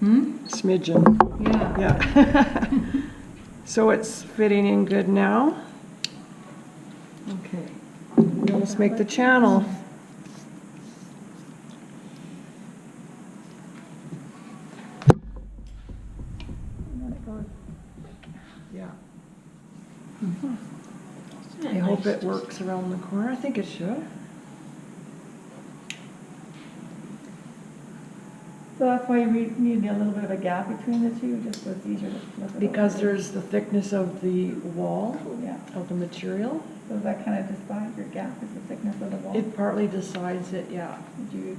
Hmm? Smidgen, Yeah. yeah. So it's fitting in good now. Okay. Now let's make the channel. Yeah. I hope it works around the corner. I think it should. So that's why you need a little bit of a gap between the two, just so it's easier to flip it Because over. there's the thickness of the wall, Yeah, of the material. so that kind of decides your gap is the thickness of the wall. It partly decides it, yeah. Did you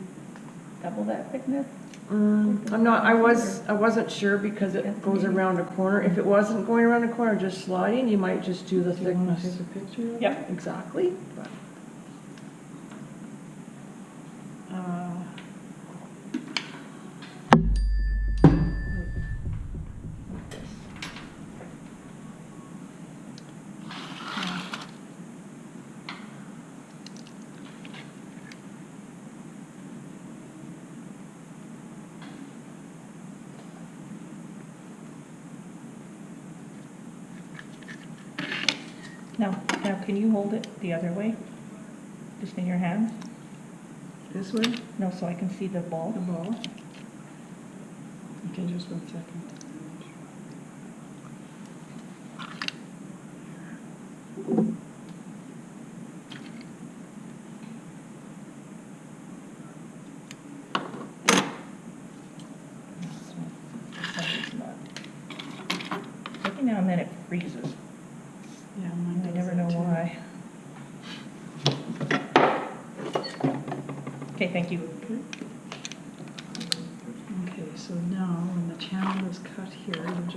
double that thickness? I wasn't sure because it goes around a corner. If it wasn't going around a corner, just sliding, you might just do the Do you want to thickness. take a picture of it? Yep. Exactly. But, Now, can you hold it the other way? Just in your hands? This way, No, so I can see the ball. the ball. Okay, just 1 second. Every now and then it freezes. Yeah, mine I does never that know too. why. Okay, thank you. Okay, so now when the channel is cut here, it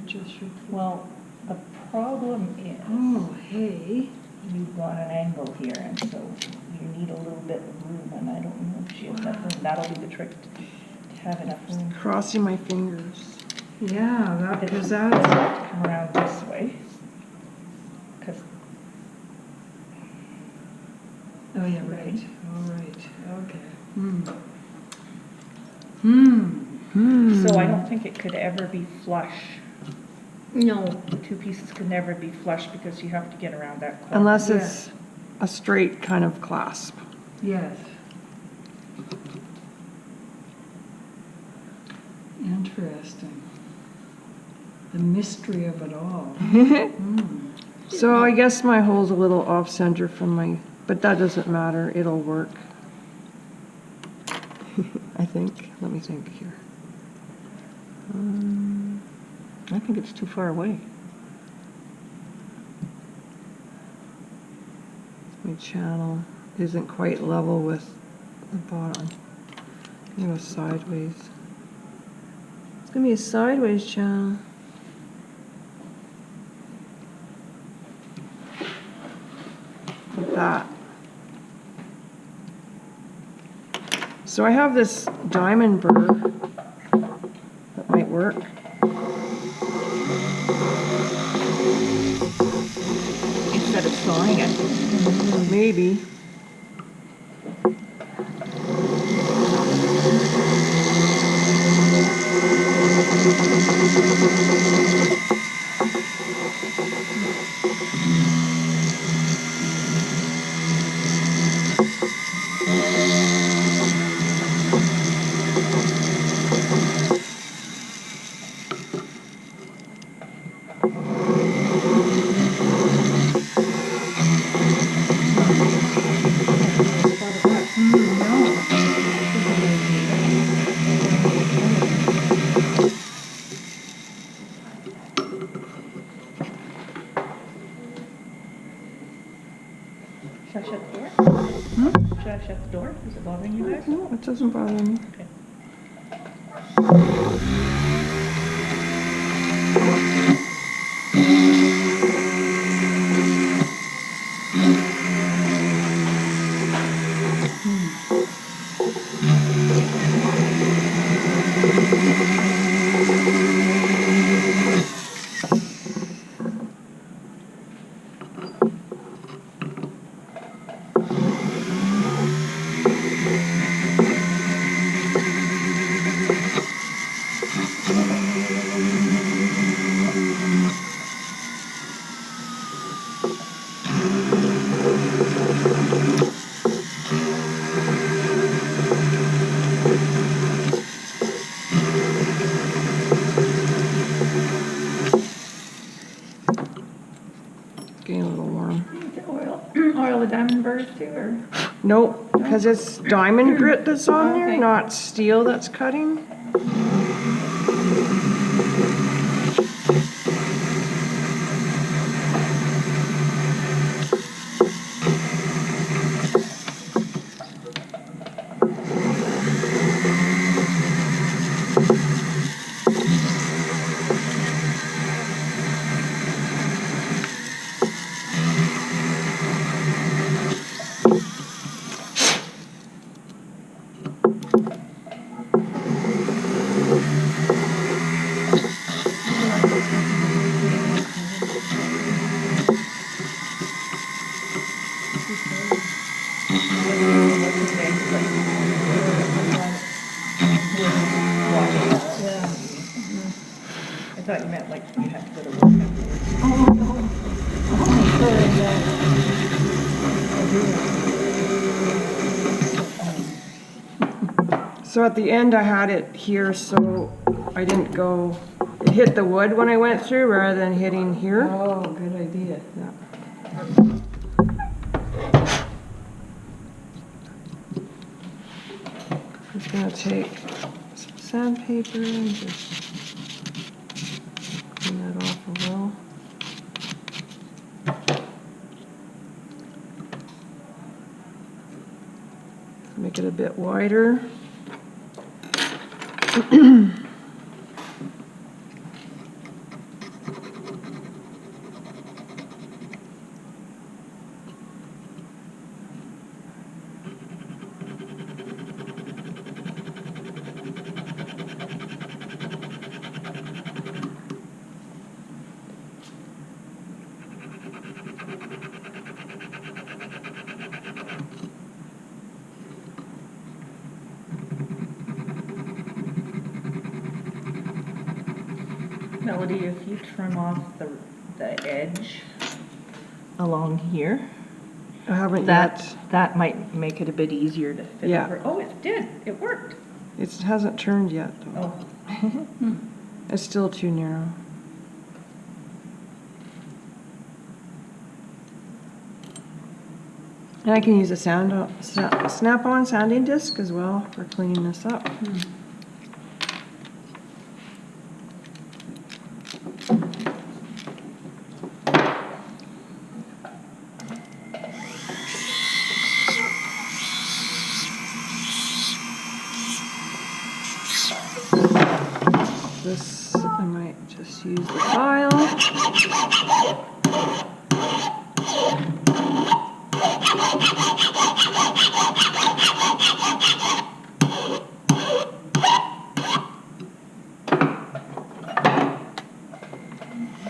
just should. Well, the problem is Oh, hey, you've got an angle here, and so you need a little bit of room, and I don't know if she has enough room. That'll be the trick, to have enough room. Crossing my fingers. yeah, that, because It's that's, have to come around this way. 'Cause oh, yeah, right, all right, okay. So I don't think it could ever be flush. No, The two pieces could never be flush because you have to get around that corner. Unless it's a straight kind of clasp. Yes. Interesting. The mystery of it all. So I guess my hole's a little off center from my, but that doesn't matter, it'll work. I think, let me think here. I think it's too far away. My channel isn't quite level with the bottom. It goes sideways. It's gonna be a sideways channel. Like that. So I have this diamond burr that might work. Instead of sawing it. Maybe. Should I shut the door? Should I shut the door? Is it bothering you guys? No, it doesn't bother me. Okay. Getting a little warm. Oil the diamond burrs too, or? Nope, because it's diamond grit that's on there, Okay. not steel that's cutting. I thought you meant like you had to go to work afterwards. So at the end I had it here so I didn't go, it hit the wood when I went through rather than hitting here. Oh, good idea. Yeah. I'm just gonna take some sandpaper and just clean that off a little. Make it a bit wider. Melody, if you trim off the edge along here, I haven't yet. that might make it a bit easier to fit Yeah. over. Oh, it did, it worked. It hasn't turned yet, though. Oh, It's still too narrow. And I can use a snap-on sanding disc as well for cleaning this up. This, I might just use the file.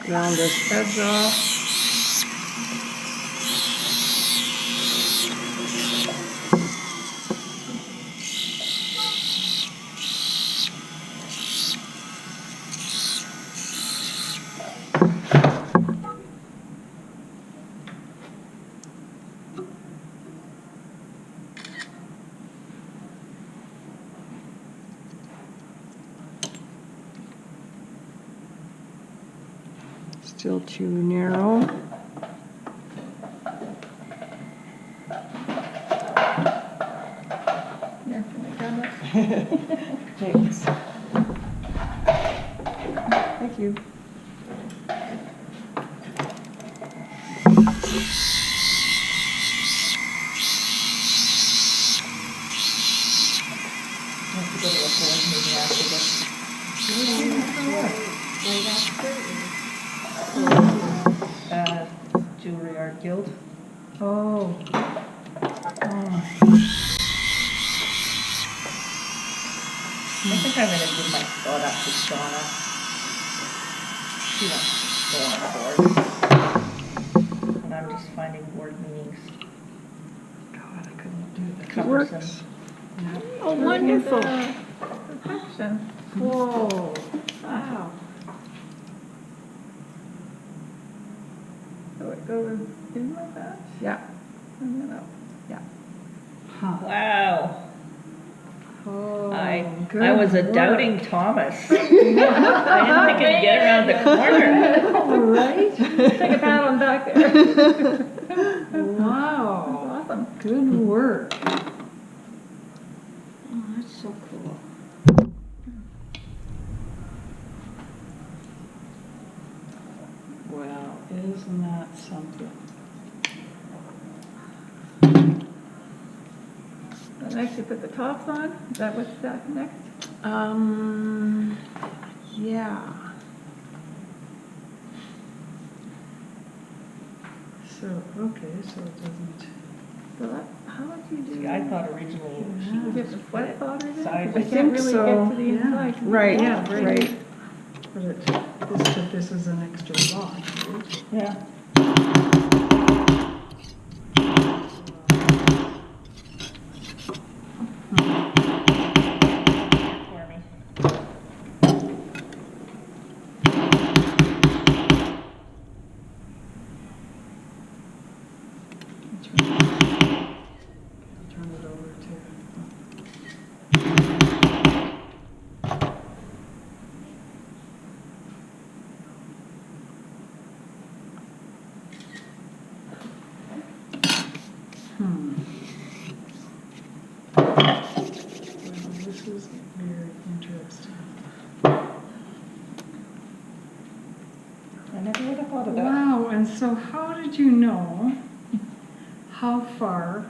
Round this edge off. Still too narrow. Yeah, can I grab that? Thanks. Thank you. I have to go to a board meeting after this. Jewelry Art Guild. Oh. I think I'm gonna give my spot up to Shauna. She wants to go on a board. And I'm just finding board meetings God, I couldn't do that. cumbersome. Works. Oh, wonderful. Perfection. Whoa. Wow. So it goes in like that, Yeah. and then up. Huh. Wow. Oh, I good was a work. doubting Thomas. I didn't think I'd get around the corner. All right. Take a pat on back there. Wow. Awesome. Good work. Oh, that's so cool. Wow, isn't that something? So next you put the tops on. Is that what's that next? Yeah. So, okay, so it doesn't. So that, how would you do? See, I thought originally she You was get the sweat powder then? Side. Because I we can't think really so. get to the Yeah. inside. Right, Yeah, right. right. But this is an extra lock, right? Yeah. For me. Turn it over to. Well, this is very interesting. I never would have thought of that. Wow, and so how did you know how far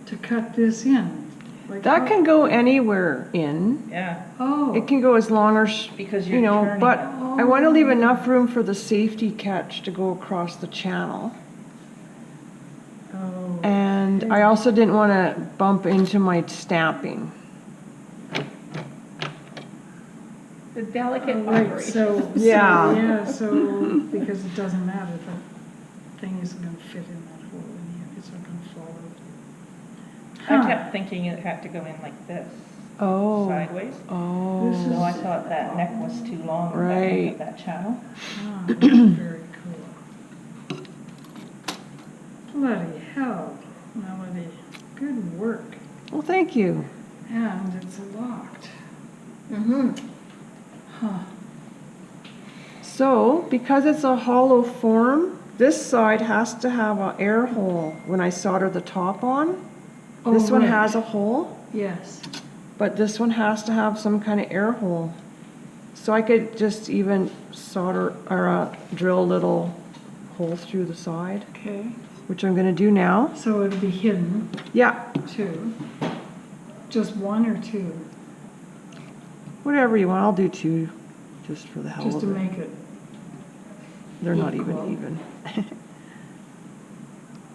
to cut this in? Like That how- can go anywhere in. Yeah, Oh. It can go as long as, because you you're know, turning but it. I want to leave enough room for the safety catch to go across the channel. Oh. And I also didn't want to bump into my stamping. The delicate Right, operation. so, Yeah. yeah, so, because it doesn't matter, the thing isn't gonna fit in that hole in here, it's not gonna fall out. I Huh. kept thinking it had to go in like this. Oh. sideways. Oh. So I thought that neck was too long on that end of that channel. Ah, that's very cool. Bloody hell, Melody, good work. Well, thank you. And it's locked. Mm-hmm. Huh. So, because it's a hollow form, this side has to have an air hole when I solder the top on. This Oh, one right. has a hole, Yes. but this one has to have some kind of air hole. So I could just even solder or drill little holes through the side, Okay. which I'm gonna do now. So it'll be hidden Yeah, too. Just one or two, whatever you want, I'll do two, just for the hell just of to it. make it. They're not equal. even.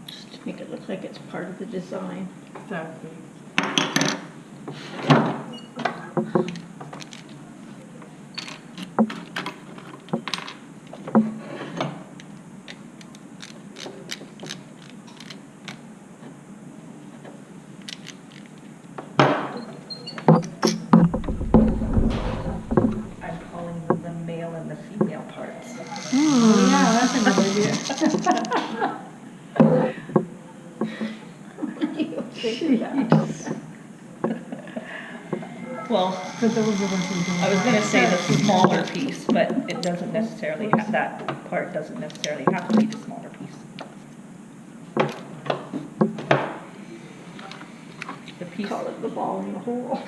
Just to make it look like it's part of the design. Exactly. I'm calling them the male and the female parts. Oh, yeah, that's a good idea. Jeez. Well, For those of us who don't. I was gonna say the smaller piece, but it doesn't necessarily have, that part doesn't necessarily have to be the smaller piece. The piece, Call it the ball in the hole.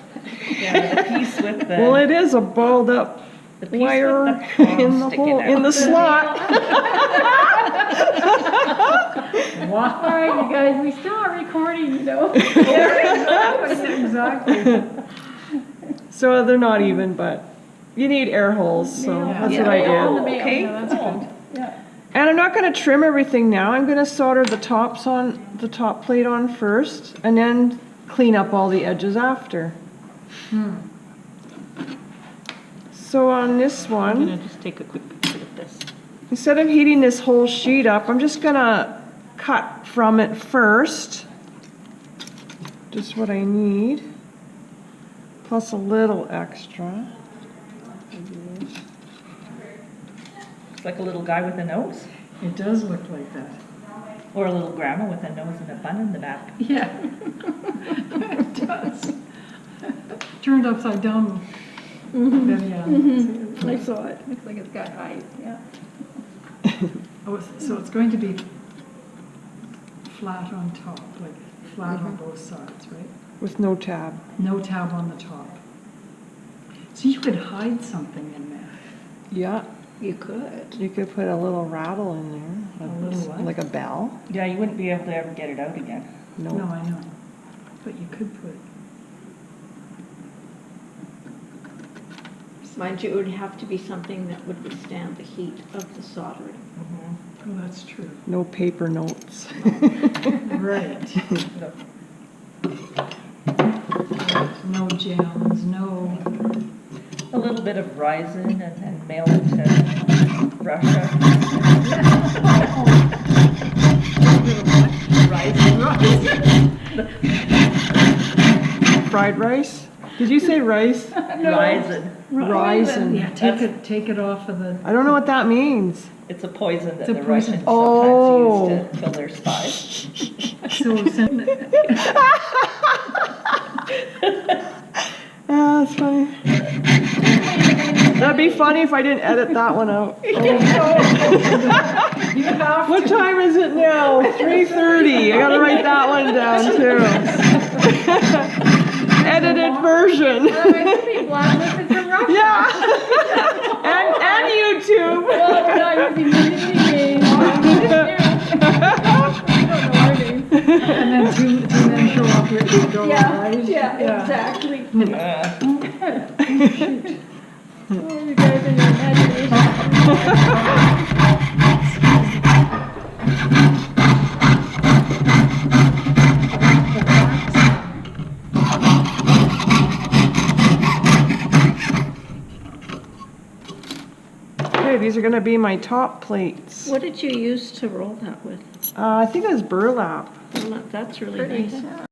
yeah, the piece with the. Well, it is a balled up The piece wire with the prongs in the sticking hole, out. in the slot. Wow. All right, you guys, we still are recording, you know. Exactly. So they're not even, but you need air holes, so Yeah. that's what I Yeah. did. Okay, Yeah, that's cool. good. Yeah. And I'm not gonna trim everything now, I'm gonna solder the tops on, the top plate on first, and then clean up all the edges after. So on this I'm one, gonna just take a quick picture of this. instead of heating this whole sheet up, I'm just gonna cut from it first. Just what I need, plus a little extra. It's like a little guy with a nose, It does look like that. or a little grandma with a nose and a bun in the back. Yeah. It does. Turned upside down. Then, yeah. I saw it. Looks like it's got eyes, yeah. Oh, so it's going to be flat on top, like flat on both sides, right? With no tab. No tab on the top. So you could hide something in there. Yeah, You could. you could put a little rattle in there. A little what? Like a bell. Yeah, you wouldn't be able to ever get it out again. No, I know. But you could put, Mind you, it would have to be something that would withstand the heat of the soldering. oh, that's true. No paper notes. Right. No jams, no, A little bit of resin and mail it to Russia. Fried rice? Did you say rice? Resin. Resin. yeah, take it off of the, I don't know what that means. It's a poison that It's a the Russians poison. Oh. sometimes use to kill their spies. so send it. Ah, that's funny. That'd be funny if I didn't edit that one out. What time is it now? 3:30. I gotta write that one down too. Edited version. Otherwise, we'll be blacklisted from Russia. Yeah. And YouTube. Well, we're not using the names. We don't know our names. And then two men show up with the door, right? Yeah, exactly. Uh, Oh, you guys and your imagination. Okay, these are gonna be my top plates. What did you use to roll that with? I think it was burlap. Well, that's really Pretty, nice. yeah.